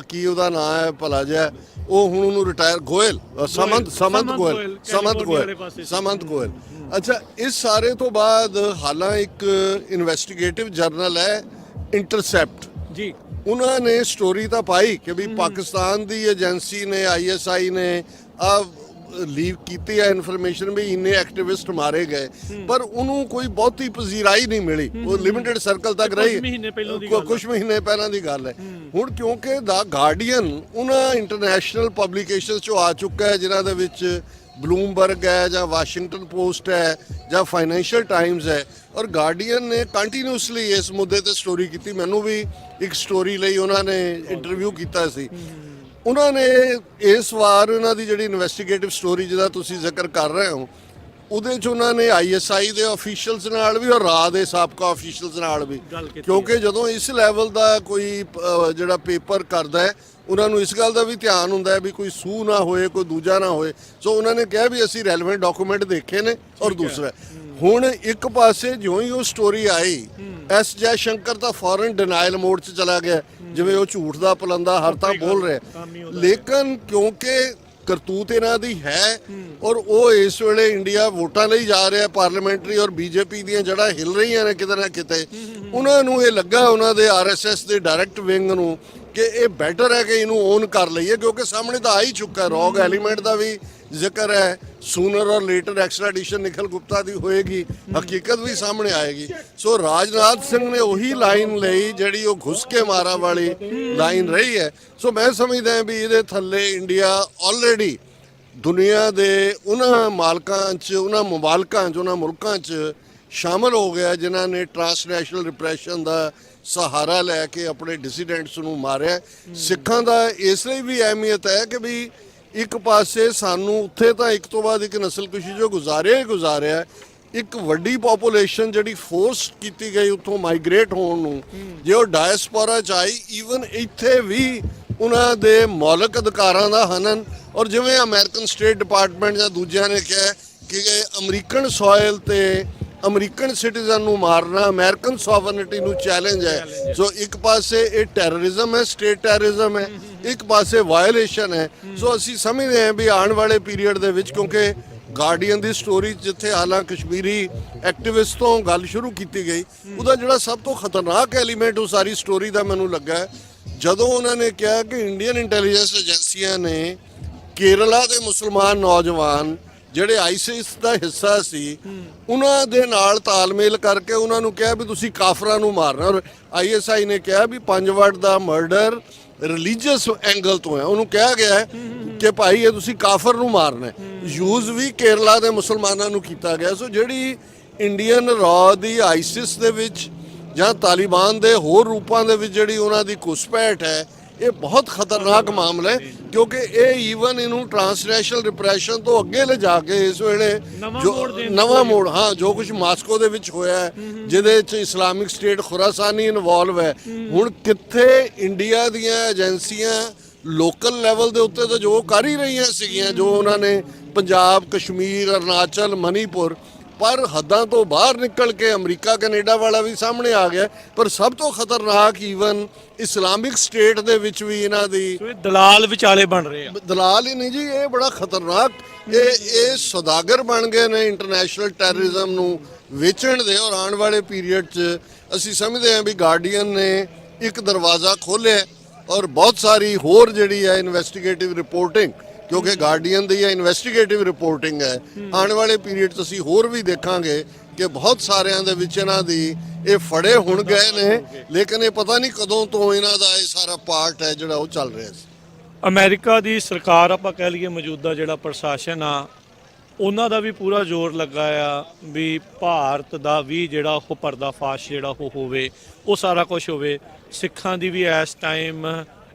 ਕੀ ਉਹਦਾ ਨਾਂ ਹੈ ਭਲਾ ਜਿਹਾ, ਉਹ ਹੁਣ ਉਹਨੂੰ ਰਿਟਾਇਰ ਗੋਇਲ ਸਮੰਤ ਗੋਇਲ। ਅੱਛਾ, ਇਸ ਸਾਰੇ ਤੋਂ ਬਾਅਦ ਹਾਲਾਂ ਇੱਕ ਇਨਵੈਸਟੀਗੇਟਿਵ ਜਰਨਲ ਹੈ ਇੰਟਰਸੈਪਟ ਜੀ, ਉਹਨਾਂ ਨੇ ਸਟੋਰੀ ਤਾਂ ਪਾਈ ਕਿ ਵੀ ਪਾਕਿਸਤਾਨ ਦੀ ਏਜੰਸੀ ਨੇ ISI ਨੇ ਆ ਲੀਕ ਕੀਤੀ ਹੈ ਇਨਫੋਰਮੇਸ਼ਨ ਵੀ ਇੰਨੇ ਐਕਟਿਵਿਸਟ ਮਾਰੇ ਗਏ, ਪਰ ਉਹਨੂੰ ਕੋਈ ਬਹੁਤੀ ਪਜ਼ੀਰਾਈ ਨਹੀਂ ਮਿਲੀ। ਉਹ ਲਿਮਿਟਡ ਸਰਕਲ ਤੱਕ ਰਹੀ, ਕੁਝ ਮਹੀਨੇ ਪਹਿਲਾਂ ਦੀ ਗੱਲ ਹੈ। ਹੁਣ ਕਿਉਂਕਿ ਦਾ ਗਾਰਡੀਅਨ ਉਹਨਾਂ ਇੰਟਰਨੈਸ਼ਨਲ ਪਬਲੀਕੇਸ਼ਨਸ 'ਚੋਂ ਆ ਚੁੱਕਾ ਹੈ ਜਿਨ੍ਹਾਂ ਦੇ ਵਿੱਚ ਬਲੂਮਬਰਗ ਹੈ ਜਾਂ ਵਾਸ਼ਿੰਗਟਨ ਪੋਸਟ ਹੈ ਜਾਂ ਫਾਈਨੈਂਸ਼ੀਅਲ ਟਾਈਮਜ਼ ਹੈ, ਔਰ ਗਾਰਡੀਅਨ ਨੇ ਕੰਟੀਨਿਊਸਲੀ ਇਸ ਮੁੱਦੇ ਤੇ ਸਟੋਰੀ ਕੀਤੀ। ਮੈਨੂੰ ਵੀ ਇੱਕ ਸਟੋਰੀ ਲਈ ਉਹਨਾਂ ਨੇ ਇੰਟਰਵਿਊ ਕੀਤਾ ਸੀ। ਉਹਨਾਂ ਨੇ ਇਸ ਵਾਰ ਉਹਨਾਂ ਦੀ ਜਿਹੜੀ ਇਨਵੈਸਟੀਗੇਟਿਵ ਸਟੋਰੀ ਜਿਹਦਾ ਤੁਸੀਂ ਜ਼ਿਕਰ ਕਰ ਰਹੇ ਹੋ, ਉਹਦੇ 'ਚ ਉਹਨਾਂ ਨੇ ISI ਦੇ ਅਫੀਸ਼ੀਅਲਸ ਨਾਲ ਵੀ ਔਰ ਰਾਹ ਦੇ ਸਾਬਕਾ ਅਫੀਸ਼ੀਅਲਸ ਨਾਲ ਵੀ, ਕਿਉਂਕਿ ਜਦੋਂ ਇਸ ਲੈਵਲ ਦਾ ਕੋਈ ਜਿਹੜਾ ਪੇਪਰ ਕਰਦਾ ਹੈ ਉਹਨਾਂ ਨੂੰ ਇਸ ਗੱਲ ਦਾ ਵੀ ਧਿਆਨ ਹੁੰਦਾ ਹੈ ਵੀ ਕੋਈ ਸੂ ਨਾ ਹੋਏ, ਕੋਈ ਦੂਜਾ ਨਾ ਹੋਏ। ਸੋ ਉਹਨਾਂ ਨੇ ਕਿਹਾ ਵੀ ਅਸੀਂ ਰੈਲੇਵੈਂਟ ਡਾਕੂਮੈਂਟ ਦੇਖੇ ਨੇ। ਔਰ ਦੂਸਰਾ, ਹੁਣ ਇੱਕ ਪਾਸੇ ਜਿਉਂ ਹੀ ਉਹ ਸਟੋਰੀ ਆਈ, S ਜੈ ਸ਼ੰਕਰ ਤਾਂ ਫੌਰਨ ਡਿਨਾਇਲ ਮੋਡ 'ਚ ਚਲਾ ਗਿਆ, ਜਿਵੇਂ ਉਹ ਝੂਠ ਦਾ ਪਲੰਦਾ ਹਰ ਤਾਂ ਬੋਲ ਰਿਹਾ। ਲੇਕਿਨ ਕਿਉਂਕਿ ਕਰਤੂਤ ਇਹਨਾਂ ਦੀ ਹੈ ਔਰ ਉਹ ਇਸ ਵੇਲੇ ਇੰਡੀਆ ਵੋਟਾਂ ਲਈ ਜਾ ਰਿਹਾ ਪਾਰਲੀਮੈਂਟਰੀ, ਔਰ BJP ਦੀਆਂ ਜੜ੍ਹਾਂ ਹਿਲ ਰਹੀਆਂ ਨੇ ਕਿਤੇ ਨਾ ਕਿਤੇ, ਉਹਨਾਂ ਨੂੰ ਇਹ ਲੱਗਾ ਉਹਨਾਂ ਦੇ RSS ਦੇ ਡਾਇਰੈਕਟ ਵਿੰਗ ਨੂੰ ਕਿ ਇਹ ਬੈਟਰ ਹੈ ਕਿ ਇਹਨੂੰ ਓਨ ਕਰ ਲਈਏ, ਕਿਉਂਕਿ ਸਾਹਮਣੇ ਤਾਂ ਆ ਹੀ ਚੁੱਕਾ। ਰੌਗ ਐਲੀਮੈਂਟ ਦਾ ਵੀ ਜ਼ਿਕਰ ਹੈ, ਸੂਨਰ ਔਰ ਲੇਟਰ ਐਕਸਟ੍ਰੈਡੀਸ਼ਨ ਨਿਖਲ ਗੁਪਤਾ ਦੀ ਹੋਏਗੀ, ਹਕੀਕਤ ਵੀ ਸਾਹਮਣੇ ਆਏਗੀ। ਸੋ ਰਾਜਨਾਥ ਸਿੰਘ ਨੇ ਉਹੀ ਲਾਈਨ ਲਈ ਜਿਹੜੀ ਉਹ ਘੁਸ ਕੇ ਮਾਰਾ ਵਾਲੀ ਲਾਈਨ ਰਹੀ ਹੈ। ਸੋ ਮੈਂ ਸਮਝਦਾ ਵੀ ਇਹਦੇ ਥੱਲੇ ਇੰਡੀਆ ਆਲਰੇਡੀ ਦੁਨੀਆ ਦੇ ਉਹਨਾਂ ਮਾਲਕਾਂ 'ਚ, ਉਹਨਾਂ ਮੁਮਾਲਕਾਂ 'ਚ, ਉਹਨਾਂ ਮੁਲਕਾਂ 'ਚ ਸ਼ਾਮਲ ਹੋ ਗਿਆ ਜਿਨ੍ਹਾਂ ਨੇ ਟਰਾਂਸਨੈਸ਼ਨਲ ਰਿਪਰੈਸ਼ਨ ਦਾ ਸਹਾਰਾ ਲੈ ਕੇ ਆਪਣੇ ਡਿਸੀਡੈਂਟਸ ਨੂੰ ਮਾਰਿਆ। ਸਿੱਖਾਂ ਦਾ ਇਸ ਲਈ ਵੀ ਅਹਿਮੀਅਤ ਹੈ ਕਿ ਵੀ ਇੱਕ ਪਾਸੇ ਸਾਨੂੰ ਉੱਥੇ ਤਾਂ ਇੱਕ ਤੋਂ ਬਾਅਦ ਇੱਕ ਨਸਲਕੁਸ਼ੀ ਜੋ ਗੁਜ਼ਾਰਿਆ, ਇੱਕ ਵੱਡੀ ਪੋਪੂਲੇਸ਼ਨ ਜਿਹੜੀ ਫੋਰਸ ਕੀਤੀ ਗਈ ਉੱਥੋਂ ਮਾਈਗ੍ਰੇਟ ਹੋਣ ਨੂੰ, ਜੇ ਉਹ ਡਾਇਸਪੋਰਾ 'ਚ ਆਈ, ਈਵਨ ਇੱਥੇ ਵੀ ਉਹਨਾਂ ਦੇ ਮੌਲਿਕ ਅਧਿਕਾਰਾਂ ਦਾ ਹਨਨ। ਔਰ ਜਿਵੇਂ ਅਮਰੀਕਨ ਸਟੇਟ ਡਿਪਾਰਟਮੈਂਟ ਜਾਂ ਦੂਜਿਆਂ ਨੇ ਕਿਹਾ ਕਿ ਅਮਰੀਕਨ ਸੋਇਲ ਤੇ ਅਮਰੀਕਨ ਸਿਟੀਜ਼ਨ ਨੂੰ ਮਾਰਨਾ ਅਮਰੀਕਨ ਸੋਵਰਨਿਟੀ ਨੂੰ ਚੈਲੰਜ ਹੈ। ਸੋ ਇੱਕ ਪਾਸੇ ਇਹ ਟੈਰਰਿਜ਼ਮ ਹੈ, ਸਟੇਟ ਟੈਰਰਿਜ਼ਮ ਹੈ, ਇੱਕ ਪਾਸੇ ਵਾਇਓਲੇਸ਼ਨ ਹੈ। ਸੋ ਅਸੀਂ ਸਮਝਦੇ ਹਾਂ ਵੀ ਆਉਣ ਵਾਲੇ ਪੀਰੀਅਡ ਦੇ ਵਿੱਚ, ਕਿਉਂਕਿ ਗਾਰਡੀਅਨ ਦੀ ਸਟੋਰੀ ਜਿੱਥੇ ਹਾਲਾਂ ਕਸ਼ਮੀਰੀ ਐਕਟਿਵਿਸਟ ਤੋਂ ਗੱਲ ਸ਼ੁਰੂ ਕੀਤੀ ਗਈ, ਉਹਦਾ ਜਿਹੜਾ ਸਭ ਤੋਂ ਖਤਰਨਾਕ ਐਲੀਮੈਂਟ ਉਹ ਸਾਰੀ ਸਟੋਰੀ ਦਾ ਮੈਨੂੰ ਲੱਗਾ ਹੈ, ਜਦੋਂ ਉਹਨਾਂ ਨੇ ਕਿਹਾ ਕਿ ਇੰਡੀਅਨ ਇੰਟੈਲੀਜੈਂਸ ਏਜੰਸੀਆਂ ਨੇ ਕੇਰਲਾ ਦੇ ਮੁਸਲਮਾਨ ਨੌਜਵਾਨ ਜਿਹੜੇ ਆਈਸਿਸ ਦਾ ਹਿੱਸਾ ਸੀ ਉਹਨਾਂ ਦੇ ਨਾਲ ਤਾਲਮੇਲ ਕਰਕੇ ਉਹਨਾਂ ਨੂੰ ਕਿਹਾ ਵੀ ਤੁਸੀਂ ਕਾਫਰਾਂ ਨੂੰ ਮਾਰਨਾ। ਔਰ ਆਈਐਸਆਈ ਨੇ ਕਿਹਾ ਵੀ ਪੰਜਵੜ ਦਾ ਮਰਡਰ ਰਿਲੀਜੀਅਸ ਐਂਗਲ ਤੋਂ ਹੈ, ਉਹਨੂੰ ਕਿਹਾ ਗਿਆ ਹੈ ਕਿ ਭਾਈ ਇਹ ਤੁਸੀਂ ਕਾਫਰ ਨੂੰ ਮਾਰਨਾ। ਯੂਜ਼ ਵੀ ਕੇਰਲਾ ਦੇ ਮੁਸਲਮਾਨਾਂ ਨੂੰ ਕੀਤਾ ਗਿਆ। ਸੋ ਜਿਹੜੀ ਇੰਡੀਅਨ ਰॉ ਦੀ ਆਈਸਿਸ ਦੇ ਵਿੱਚ ਜਾਂ ਤਾਲਿਬਾਨ ਦੇ ਹੋਰ ਰੂਪਾਂ ਦੇ ਵਿੱਚ ਜਿਹੜੀ ਉਹਨਾਂ ਦੀ ਘੁਸਪੈਠ ਹੈ, ਇਹ ਬਹੁਤ ਖਤਰਨਾਕ ਮਾਮਲਾ ਹੈ, ਕਿਉਂਕਿ ਇਹ ਈਵਨ ਇਹਨੂੰ ਟ੍ਰਾਂਸਨੈਸ਼ਨਲ ਰਿਪਰੈਸ਼ਨ ਤੋਂ ਅੱਗੇ ਲਿਜਾ ਕੇ ਇਸ ਵੇਲੇ ਨਵਾਂ ਮੋੜ ਜੋ ਕੁਝ ਮਾਸਕੋ ਦੇ ਵਿੱਚ ਹੋਇਆ ਹੈ, ਜਿਹਦੇ ਵਿੱਚ ਇਸਲਾਮਿਕ ਸਟੇਟ ਖੁਰਾਸਾਨੀ ਇਨਵੋਲਵ ਹੈ। ਹੁਣ ਕਿੱਥੇ ਇੰਡੀਆ ਦੀਆਂ ਏਜੰਸੀਆਂ ਲੋਕਲ ਲੈਵਲ ਦੇ ਉੱਤੇ ਤਾਂ ਜੋ ਕਰ ਹੀ ਰਹੀਆਂ ਸੀਗੀਆਂ, ਜੋ ਉਹਨਾਂ ਨੇ ਪੰਜਾਬ, ਕਸ਼ਮੀਰ, ਅਰੁਣਾਚਲ, ਮਨੀਪੁਰ, ਪਰ ਹੱਦਾਂ ਤੋਂ ਬਾਹਰ ਨਿਕਲ ਕੇ ਅਮਰੀਕਾ ਕੈਨੇਡਾ ਵਾਲਾ ਵੀ ਸਾਹਮਣੇ ਆ ਗਿਆ। ਪਰ ਸਭ ਤੋਂ ਖਤਰਨਾਕ ਈਵਨ ਇਸਲਾਮਿਕ ਸਟੇਟ ਦੇ ਵਿੱਚ ਵੀ ਇਹਨਾਂ ਦੀ ਦਲਾਲ ਵਿਚਾਲੇ ਬਣ ਰਹੇ ਆ। ਦਲਾਲ ਹੀ ਨਹੀਂ ਜੀ, ਇਹ ਬੜਾ ਖਤਰਨਾਕ, ਇਹ ਸੌਦਾਗਰ ਬਣ ਗਏ ਨੇ ਇੰਟਰਨੈਸ਼ਨਲ ਟੈਰਰਿਜ਼ਮ ਨੂੰ ਵੇਚਣ ਦੇ। ਔਰ ਆਉਣ ਵਾਲੇ ਪੀਰੀਅਡ 'ਚ ਅਸੀਂ ਸਮਝਦੇ ਹਾਂ ਵੀ ਗਾਰਡੀਅਨ ਨੇ ਇੱਕ ਦਰਵਾਜ਼ਾ ਖੋਲ੍ਹਿਆ ਔਰ ਬਹੁਤ ਸਾਰੀ ਹੋਰ ਜਿਹੜੀ ਹੈ ਇਨਵੈਸਟੀਗੇਟਿਵ ਰਿਪੋਰਟਿੰਗ, ਕਿਉਂਕਿ ਗਾਰਡੀਅਨ ਦੀ ਇਹ ਇਨਵੈਸਟੀਗੇਟਿਵ ਰਿਪੋਰਟਿੰਗ ਹੈ, ਆਉਣ ਵਾਲੇ ਪੀਰੀਅਡ 'ਚ ਅਸੀਂ ਹੋਰ ਵੀ ਦੇਖਾਂਗੇ ਕਿ ਬਹੁਤ ਸਾਰਿਆਂ ਦੇ ਵਿੱਚ ਇਹਨਾਂ ਦੀ ਇਹ ਫੜੇ ਹੁਣ ਗਏ ਨੇ, ਲੇਕਿਨ ਇਹ ਪਤਾ ਨਹੀਂ ਕਦੋਂ ਤੋਂ ਇਹਨਾਂ ਦਾ ਇਹ ਸਾਰਾ ਪਾਰਟ ਹੈ ਜਿਹੜਾ ਉਹ ਚੱਲ ਰਿਹਾ ਸੀ। ਅਮਰੀਕਾ ਦੀ ਸਰਕਾਰ, ਆਪਾਂ ਕਹਿ ਲਈਏ ਮੌਜੂਦਾ ਜਿਹੜਾ ਪ੍ਰਸ਼ਾਸਨ ਆ, ਉਹਨਾਂ ਦਾ ਵੀ ਪੂਰਾ ਜ਼ੋਰ ਲੱਗਾ ਆ ਵੀ ਭਾਰਤ ਦਾ ਵੀ ਜਿਹੜਾ ਉਹ ਪਰਦਾਫਾਸ਼ ਜਿਹੜਾ ਉਹ ਹੋਵੇ, ਉਹ ਸਾਰਾ ਕੁਝ ਹੋਵੇ। ਸਿੱਖਾਂ ਦੀ ਵੀ ਇਸ ਟਾਈਮ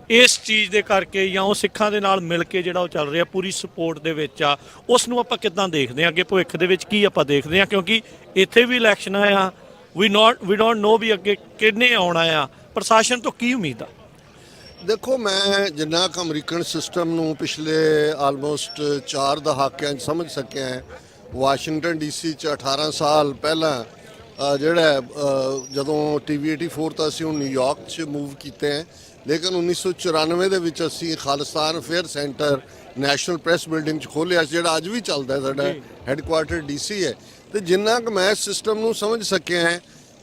ਇਸ ਚੀਜ਼ ਦੇ ਕਰਕੇ ਜਾਂ ਉਹ ਸਿੱਖਾਂ ਦੇ ਨਾਲ ਮਿਲ ਕੇ ਜਿਹੜਾ ਉਹ ਚੱਲ ਰਿਹਾ ਪੂਰੀ ਸਪੋਰਟ ਦੇ ਵਿੱਚ ਆ, ਉਸ ਨੂੰ ਆਪਾਂ ਕਿੱਦਾਂ ਦੇਖਦੇ ਹਾਂ ਅੱਗੇ ਭਵਿੱਖ ਦੇ ਵਿੱਚ ਕੀ ਆਪਾਂ ਦੇਖਦੇ ਹਾਂ, ਕਿਉਂਕਿ ਇੱਥੇ ਵੀ ਇਲੈਕਸ਼ਨ ਆ, ਵੀ ਡੋਂਟ ਨੋ ਵੀ ਅੱਗੇ ਕਿਹਨੇ ਆਉਣਾ ਆ, ਪ੍ਰਸ਼ਾਸਨ ਤੋਂ ਕੀ ਉਮੀਦ ਆ? ਦੇਖੋ, ਮੈਂ ਜਿੰਨਾ ਕੁ ਅਮਰੀਕਨ ਸਿਸਟਮ ਨੂੰ ਪਿਛਲੇ ਆਲਮੋਸਟ 4 ਦਹਾਕਿਆਂ 'ਚ ਸਮਝ ਸਕਿਆ ਹੈ, ਵਾਸ਼ਿੰਗਟਨ ਡੀਸੀ 'ਚ 18 ਸਾਲ ਪਹਿਲਾਂ ਜਿਹੜਾ ਜਦੋਂ TV 84 ਤਾਂ ਅਸੀਂ ਹੁਣ ਨਿਊਯਾਰਕ 'ਚ ਮੂਵ ਕੀਤੇ ਹੈ, ਲੇਕਿਨ 1994 ਦੇ ਵਿੱਚ ਅਸੀਂ Khalistan affair centre national press building 'ਚ ਖੋਲ੍ਹਿਆ, ਜਿਹੜਾ ਅੱਜ ਵੀ ਚੱਲਦਾ, ਸਾਡਾ ਹੈੱਡਕੁਆਰਟਰ DC ਹੈ। ਤੇ ਜਿੰਨਾ ਕੁ ਮੈਂ ਸਿਸਟਮ ਨੂੰ ਸਮਝ ਸਕਿਆ ਹੈ,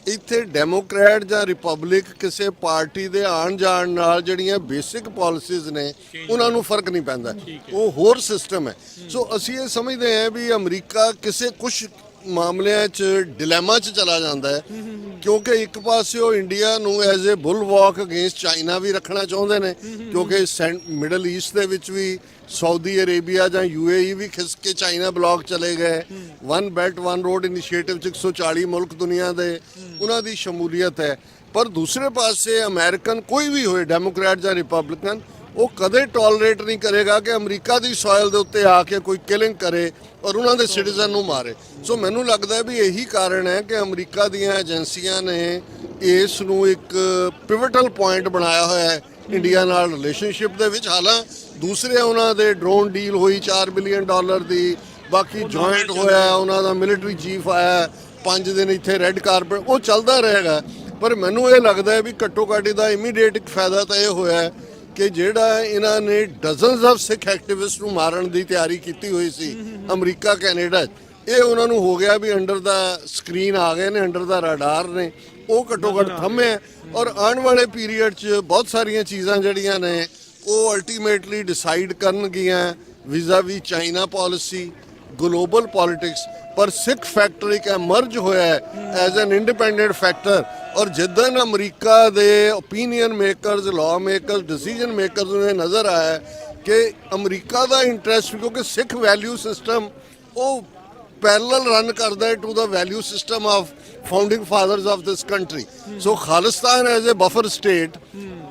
ਇੱਥੇ ਡੈਮੋਕ੍ਰੈਟ ਜਾਂ ਰਿਪਬਲਿਕ ਕਿਸੇ ਪਾਰਟੀ ਦੇ ਆਉਣ ਜਾਣ ਨਾਲ ਜਿਹੜੀਆਂ ਬੇਸਿਕ ਪਾਲਿਸੀਜ਼ ਨੇ ਉਹਨਾਂ ਨੂੰ ਫਰਕ ਨਹੀਂ ਪੈਂਦਾ, ਉਹ ਹੋਰ ਸਿਸਟਮ ਹੈ। ਸੋ ਅਸੀਂ ਇਹ ਸਮਝਦੇ ਹਾਂ ਵੀ ਅਮਰੀਕਾ ਕਿਸੇ ਕੁਝ ਮਾਮਲਿਆਂ 'ਚ ਡਿਲੇਮਾ 'ਚ ਚਲਾ ਜਾਂਦਾ ਹੈ, ਕਿਉਂਕਿ ਇੱਕ ਪਾਸੇ ਉਹ ਇੰਡੀਆ ਨੂੰ as a bulwark against China ਵੀ ਰੱਖਣਾ ਚਾਹੁੰਦੇ ਨੇ, ਕਿਉਂਕਿ ਮਿਡਲ ਈਸਟ ਦੇ ਵਿੱਚ ਵੀ ਸਾਊਦੀ ਅਰੇਬੀਆ ਜਾਂ UAE ਵੀ ਖਿੱਚ ਕੇ ਚਾਈਨਾ ਬਲੌਕ ਚਲੇ ਗਏ। One Belt One Road Initiative 'ਚ 140 ਮੁਲਕ ਦੁਨੀਆ ਦੇ ਉਹਨਾਂ ਦੀ ਸ਼ਮੂਲੀਅਤ ਹੈ। ਪਰ ਦੂਸਰੇ ਪਾਸੇ ਅਮਰੀਕਨ ਕੋਈ ਵੀ ਹੋਏ, ਡੈਮੋਕ੍ਰੈਟ ਜਾਂ ਰਿਪਬਲਿਕਨ, ਉਹ ਕਦੇ ਟੋਲਰੇਟ ਨਹੀਂ ਕਰੇਗਾ ਕਿ ਅਮਰੀਕਾ ਦੀ ਸੋਇਲ ਦੇ ਉੱਤੇ ਆ ਕੇ ਕੋਈ ਕਿਲਿੰਗ ਕਰੇ ਔਰ ਉਹਨਾਂ ਦੇ ਸਿਟੀਜ਼ਨ ਨੂੰ ਮਾਰੇ। ਸੋ ਮੈਨੂੰ ਲੱਗਦਾ ਵੀ ਇਹੀ ਕਾਰਨ ਹੈ ਕਿ ਅਮਰੀਕਾ ਦੀਆਂ ਏਜੰਸੀਆਂ ਨੇ ਇਸ ਨੂੰ ਇੱਕ ਪਿਵਟਲ ਪੁਆਇੰਟ ਬਣਾਇਆ ਹੋਇਆ ਹੈ ਇੰਡੀਆ ਨਾਲ ਰਿਲੇਸ਼ਨਸ਼ਿਪ ਦੇ ਵਿੱਚ। ਹਾਲਾਂ ਦੂਸਰੇ ਉਹਨਾਂ ਦੇ ਡਰੋਨ ਡੀਲ ਹੋਈ $4 ਬਿਲੀਅਨ ਦੀ, ਬਾਕੀ ਜੁਆਇੰਟ ਹੋਇਆ, ਉਹਨਾਂ ਦਾ ਮਿਲਟਰੀ ਚੀਫ ਆਇਆ, 5 ਦਿਨ ਇੱਥੇ ਰੈੱਡ ਕਾਰਪਟ, ਉਹ ਚੱਲਦਾ ਰਹੇਗਾ। ਪਰ ਮੈਨੂੰ ਇਹ ਲੱਗਦਾ ਹੈ ਵੀ ਘੱਟੋ ਘੱਟ ਇਹਦਾ ਇਮੀਡੀਏਟ ਇੱਕ ਫਾਇਦਾ ਤਾਂ ਇਹ ਹੋਇਆ ਕਿ ਜਿਹੜਾ ਇਹਨਾਂ ਨੇ ਡਜ਼ਨਸ ਆਫ ਸਿੱਖ ਐਕਟਿਵਿਸਟ ਨੂੰ ਮਾਰਨ ਦੀ ਤਿਆਰੀ ਕੀਤੀ ਹੋਈ ਸੀ ਅਮਰੀਕਾ, ਕੈਨੇਡਾ, ਇਹ ਉਹਨਾਂ ਨੂੰ ਹੋ ਗਿਆ ਵੀ ਅੰਡਰ ਦਾ ਸਕਰੀਨ ਆ ਗਏ ਨੇ, ਅੰਡਰ ਦਾ ਰਾਡਾਰ ਨੇ, ਉਹ ਘੱਟੋ ਘੱਟ ਥੰਮੇ। ਔਰ ਆਉਣ ਵਾਲੇ ਪੀਰੀਅਡ 'ਚ ਬਹੁਤ ਸਾਰੀਆਂ ਚੀਜ਼ਾਂ ਜਿਹੜੀਆਂ ਨੇ ਉਹ ਅਲਟੀਮੇਟਲੀ ਡਿਸਾਈਡ ਕਰਨਗੀਆਂ ਵਿਜ਼ਾ ਵੀ ਚਾਈਨਾ ਪਾਲਿਸੀ, ਗਲੋਬਲ ਪੋਲਿਟਿਕਸ। ਪਰ ਸਿੱਖ ਫੈਕਟਰ ਇੱਕ ਐਮਰਜ ਹੋਇਆ ਹੈ ਐਜ਼ ਐਨ ਇੰਡੀਪੈਂਡੈਂਟ ਫੈਕਟਰ। ਔਰ ਜਿੱਦਣ ਅਮਰੀਕਾ ਦੇ opinion makers, law makers, decision makers ਨੂੰ ਇਹ ਨਜ਼ਰ ਆਇਆ ਕਿ ਅਮਰੀਕਾ ਦਾ ਇੰਟਰਸਟ, ਕਿਉਂਕਿ ਸਿੱਖ ਵੈਲਿਊ ਸਿਸਟਮ ਉਹ ਪੈਰਲਲ ਰਨ ਕਰਦਾ ਹੈ to the value system of founding fathers of this country. So Khalistan as a buffer state,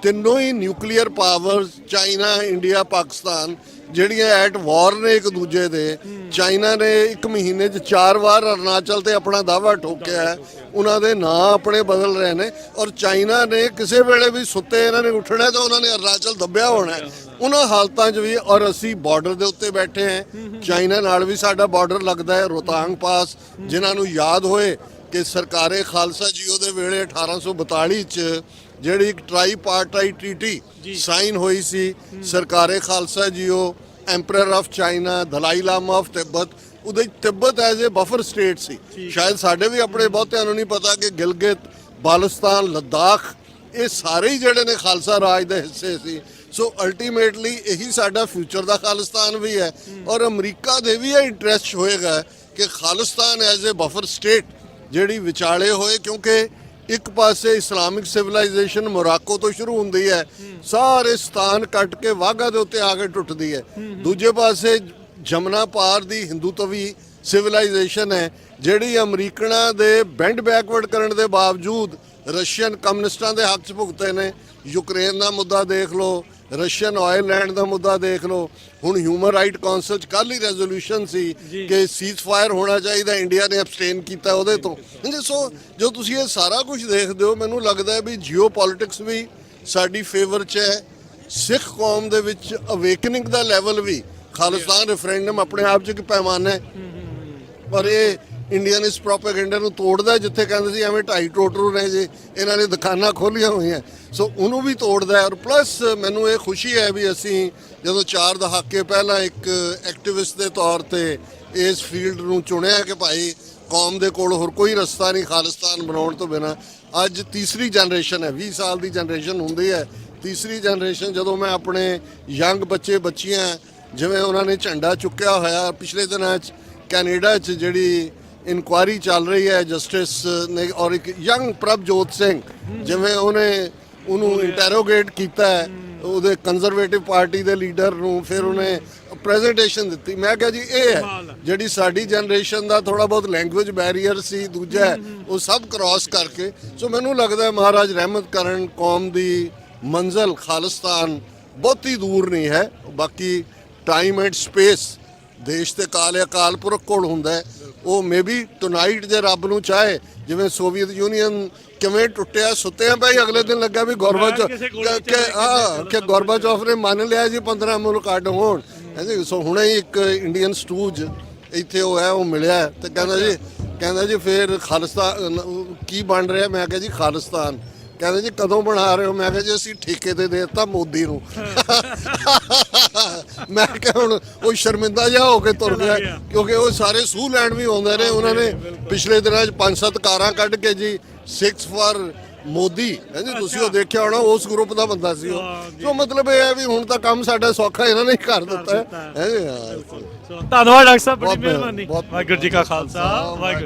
ਤਿੰਨੋਂ ਹੀ nuclear powers, China, India, Pakistan, ਜਿਹੜੀਆਂ ਐਟ ਵਾਰ ਨੇ ਇੱਕ ਦੂਜੇ ਦੇ। ਚਾਈਨਾ ਨੇ 1 ਮਹੀਨੇ 'ਚ 4 ਵਾਰ ਅਰੁਣਾਚਲ ਤੇ ਆਪਣਾ ਦਾਅਵਾ ਠੋਕਿਆ ਹੈ, ਉਹਨਾਂ ਦੇ ਨਾਂ ਆਪਣੇ ਬਦਲ ਰਹੇ ਨੇ। ਔਰ ਚਾਈਨਾ ਨੇ ਕਿਸੇ ਵੇਲੇ ਵੀ ਸੁੱਤੇ ਇਹਨਾਂ ਨੇ ਉੱਠਣਾ ਤਾਂ ਉਹਨਾਂ ਨੇ ਅਰੁਣਾਚਲ ਦੱਬਿਆ ਹੋਣਾ ਉਹਨਾਂ ਹਾਲਤਾਂ 'ਚ ਵੀ। ਔਰ ਅਸੀਂ ਬਾਰਡਰ ਦੇ ਉੱਤੇ ਬੈਠੇ ਹਾਂ, ਚਾਈਨਾ ਨਾਲ ਵੀ ਸਾਡਾ ਬਾਰਡਰ ਲੱਗਦਾ ਹੈ, ਰੋਹਤਾਂਗ ਪਾਸ। ਜਿਨ੍ਹਾਂ ਨੂੰ ਯਾਦ ਹੋਏ ਕਿ ਸਰਕਾਰੇ ਖਾਲਸਾ ਜੀਓ ਦੇ ਵੇਲੇ 1842 'ਚ ਜਿਹੜੀ ਇੱਕ ਟ੍ਰਾਈਪਾਰਟਾਈਟ ਟ੍ਰੀਟੀ ਸਾਈਨ ਹੋਈ ਸੀ ਸਰਕਾਰੇ ਖਾਲਸਾ ਜੀਓ, emperor of China, Dalai Lama of Tibet, ਉਹਦੇ 'ਚ Tibet as a buffer state ਸੀ। ਸ਼ਾਇਦ ਸਾਡੇ ਵੀ ਆਪਣੇ ਬਹੁਤਿਆਂ ਨੂੰ ਨਹੀਂ ਪਤਾ ਕਿ ਗਿਲਗਿਤ, ਬਾਲਸਤਾਨ, ਲੱਦਾਖ ਇਹ ਸਾਰੇ ਹੀ ਜਿਹੜੇ ਨੇ ਖਾਲਸਾ ਰਾਜ ਦੇ ਹਿੱਸੇ ਸੀ। ਸੋ ਅਲਟੀਮੇਟਲੀ ਇਹੀ ਸਾਡਾ ਫਿਊਚਰ ਦਾ ਖਾਲਿਸਤਾਨ ਵੀ ਹੈ, ਔਰ ਅਮਰੀਕਾ ਦੇ ਵੀ ਇਹ ਇੰਟਰਸਟ ਹੋਏਗਾ ਕਿ Khalistan as a buffer state ਜਿਹੜੀ ਵਿਚਾਲੇ ਹੋਏ, ਕਿਉਂਕਿ ਇੱਕ ਪਾਸੇ ਇਸਲਾਮਿਕ ਸਿਵਲਾਈਜੇਸ਼ਨ ਮੋਰਾਕੋ ਤੋਂ ਸ਼ੁਰੂ ਹੁੰਦੀ ਹੈ, ਸਾਰੇ ਸਥਾਨ ਕੱਟ ਕੇ ਵਾਘਾ ਦੇ ਉੱਤੇ ਆ ਕੇ ਟੁੱਟਦੀ ਹੈ। ਦੂਜੇ ਪਾਸੇ ਜਮਨਾ ਪਾਰ ਦੀ ਹਿੰਦੂਤਵੀ ਸਿਵਲਾਈਜੇਸ਼ਨ ਹੈ ਜਿਹੜੀ ਅਮਰੀਕਨਾਂ ਦੇ ਬੈਂਡ ਬੈਕਵਰਡ ਕਰਨ ਦੇ ਬਾਵਜੂਦ ਰਸ਼ੀਅਨ ਕਮਿਊਨਿਸਟਾਂ ਦੇ ਹੱਕ 'ਚ ਭੁਗਤੇ ਨੇ। ਯੂਕਰੇਨ ਦਾ ਮੁੱਦਾ ਦੇਖ ਲਓ, ਰਸ਼ੀਅਨ ਆਇਲ ਲੈਂਡ ਦਾ ਮੁੱਦਾ ਦੇਖ ਲਓ, ਹੁਣ ਹਿਊਮਨ ਰਾਈਟ ਕਾਉਂਸਲ 'ਚ ਕੱਲ੍ਹ ਹੀ ਰੈਜ਼ੋਲੂਸ਼ਨ ਸੀ ਕਿ ਸੀਜ਼ ਫਾਇਰ ਹੋਣਾ ਚਾਹੀਦਾ, ਇੰਡੀਆ ਨੇ ਅਬਸਟੇਨ ਕੀਤਾ ਉਹਦੇ ਤੋਂ। ਸੋ ਜੋ ਤੁਸੀਂ ਇਹ ਸਾਰਾ ਕੁਝ ਦੇਖਦੇ ਹੋ, ਮੈਨੂੰ ਲੱਗਦਾ ਹੈ ਵੀ ਜੀਓ ਪੋਲਿਟਿਕਸ ਵੀ ਸਾਡੀ ਫੇਵਰ 'ਚ ਹੈ। ਸਿੱਖ ਕੌਮ ਦੇ ਵਿੱਚ ਅਵੇਕਨਿੰਗ ਦਾ ਲੈਵਲ ਵੀ, ਖਾਲਿਸਤਾਨ ਰੈਫਰੈਂਡਮ ਆਪਣੇ ਆਪ 'ਚ ਇੱਕ ਪੈਮਾਨਾ ਹੈ, ਪਰ ਇਹ ਇੰਡੀਅਨ ਇਸ ਪ੍ਰੋਪੇਗੈਂਡਾ ਨੂੰ ਤੋੜਦਾ। ਜਿੱਥੇ ਕਹਿੰਦੇ ਸੀ ਐਵੇਂ ਢਾਈ ਟੋਟਰੂ ਨੇ ਜੀ, ਇਹਨਾਂ ਨੇ ਦੁਕਾਨਾਂ ਖੋਲ੍ਹੀਆਂ ਹੋਈਆਂ, ਸੋ ਉਹਨੂੰ ਵੀ ਤੋੜਦਾ। ਔਰ ਪਲੱਸ ਮੈਨੂੰ ਇਹ ਖੁਸ਼ੀ ਹੈ ਵੀ ਅਸੀਂ ਜਦੋਂ 4 ਦਹਾਕੇ ਪਹਿਲਾਂ ਇੱਕ ਐਕਟਿਵਿਸਟ ਦੇ ਤੌਰ ਤੇ ਇਸ ਫੀਲਡ ਨੂੰ ਚੁਣਿਆ ਕਿ ਭਾਈ ਕੌਮ ਦੇ ਕੋਲ ਹੋਰ ਕੋਈ ਰਸਤਾ ਨਹੀਂ ਖਾਲਿਸਤਾਨ ਬਣਾਉਣ ਤੋਂ ਬਿਨਾਂ, ਅੱਜ ਤੀਸਰੀ ਜਨਰੇਸ਼ਨ ਹੈ, 20 ਸਾਲ ਦੀ ਜਨਰੇਸ਼ਨ ਹੁੰਦੀ ਹੈ, ਤੀਸਰੀ ਜਨਰੇਸ਼ਨ। ਜਦੋਂ ਮੈਂ ਆਪਣੇ ਯੰਗ ਬੱਚੇ ਬੱਚੀਆਂ ਜਿਵੇਂ ਉਹਨਾਂ ਨੇ ਝੰਡਾ ਚੁੱਕਿਆ ਹੋਇਆ, ਪਿਛਲੇ ਦਿਨਾਂ 'ਚ ਕੈਨੇਡਾ 'ਚ ਜਿਹੜੀ ਇਨਕੁਆਇਰੀ ਚੱਲ ਰਹੀ ਹੈ ਜਸਟਿਸ ਨੇ, ਔਰ ਇੱਕ ਯੰਗ ਪ੍ਰਭਜੋਤ ਸਿੰਘ ਜਿਵੇਂ ਉਹਨੂੰ ਇੰਟਰੋਗੇਟ ਕੀਤਾ ਹੈ ਉਹਦੇ ਕੰਜ਼ਰਵੇਟਿਵ ਪਾਰਟੀ ਦੇ ਲੀਡਰ ਨੂੰ, ਫਿਰ ਉਹਨੇ ਪ੍ਰੈਜੈਂਟੇਸ਼ਨ ਦਿੱਤੀ। ਮੈਂ ਕਿਹਾ ਜੀ ਇਹ ਹੈ ਜਿਹੜੀ ਸਾਡੀ ਜਨਰੇਸ਼ਨ ਦਾ ਥੋੜਾ ਬਹੁਤ ਲੈਂਗੁਏਜ ਬੈਰੀਅਰ ਸੀ, ਦੂਜਾ ਉਹ ਸਭ ਕ੍ਰਾਸ ਕਰਕੇ। ਸੋ ਮੈਨੂੰ ਲੱਗਦਾ ਮਹਾਰਾਜ ਰਹਿਮਤ ਕਰਨ, ਕੌਮ ਦੀ ਮੰਜ਼ਿਲ ਖਾਲਿਸਤਾਨ ਬਹੁਤੀ ਦੂਰ ਨਹੀਂ ਹੈ। ਬਾਕੀ ਟਾਈਮ ਐਂਡ ਸਪੇਸ ਦੇਸ਼ ਤੇ ਕਾਲ ਅਕਾਲ ਪੁਰਖ ਕੋਲ ਹੁੰਦਾ ਹੈ। ਉਹ ਮੇਬੀ ਟੁਨਾਈਟ ਜੇ ਰੱਬ ਨੂੰ ਚਾਹੇ, ਜਿਵੇਂ ਸੋਵੀਅਤ ਯੂਨੀਅਨ ਕਿਵੇਂ ਟੁੱਟਿਆ, ਸੁੱਤਿਆਂ ਪਏ ਹੀ ਅਗਲੇ ਦਿਨ ਲੱਗਾ ਵੀ ਗੋਰਬਾਚੌਫ ਨੇ ਮੰਨ ਲਿਆ ਜੀ 15 ਮੁਲਕ ਅੱਡ ਹੋਣ। ਸੋ ਹੁਣੇ ਹੀ ਇੱਕ ਇੰਡੀਅਨ ਸਟੂਜ ਇੱਥੇ ਉਹ ਹੈ, ਉਹ ਮਿਲਿਆ ਤੇ ਕਹਿੰਦਾ ਜੀ ਫਿਰ ਖਾਲਿਸਤਾਨ ਕੀ ਬਣ ਰਿਹਾ? ਮੈਂ ਕਿਹਾ ਜੀ ਖਾਲਿਸਤਾਨ। ਕਹਿੰਦੇ ਜੀ ਕਦੋਂ ਬਣਾ ਰਹੇ ਹੋ? ਮੈਂ ਕਿਹਾ ਜੀ ਅਸੀਂ ਠੇਕੇ ਤੇ ਦੇ ਦਿੱਤਾ ਮੋਦੀ ਨੂੰ। ਮੈਂ ਕਿਹਾ ਹੁਣ ਉਹ ਸ਼ਰਮਿੰਦਾ ਜਿਹਾ ਹੋ ਕੇ ਤੁਰ ਗਿਆ, ਕਿਉਂਕਿ ਉਹ ਸਾਰੇ ਸੂਹ ਲੈਣ ਵੀ ਆਉਂਦੇ ਨੇ। ਉਹਨਾਂ ਨੇ ਪਿਛਲੇ ਦਿਨਾਂ 'ਚ 5-7 ਕਾਰਾਂ ਕੱਢ ਕੇ ਜੀ 6 ਫਾਰ ਮੋਦੀ ਹੈ ਜੀ, ਤੁਸੀਂ ਉਹ ਦੇਖਿਆ ਹੋਣਾ, ਉਸ ਗਰੁੱਪ ਦਾ ਬੰਦਾ ਸੀ ਉਹ। ਸੋ ਮਤਲਬ ਇਹ ਹੈ ਵੀ ਹੁਣ ਤਾਂ ਕੰਮ ਸਾਡਾ ਸੌਖਾ ਇਹਨਾਂ ਨੇ ਕਰ ਦਿੱਤਾ ਹੈ। ਧੰਨਵਾਦ ਡਾਕਟਰ ਸਾਹਿਬ, ਬੜੀ ਮਿਹਰਬਾਨੀ। ਵਾਹਿਗੁਰੂ ਜੀ ਕਾ ਖਾਲਸਾ, ਵਾਹਿਗੁਰੂ।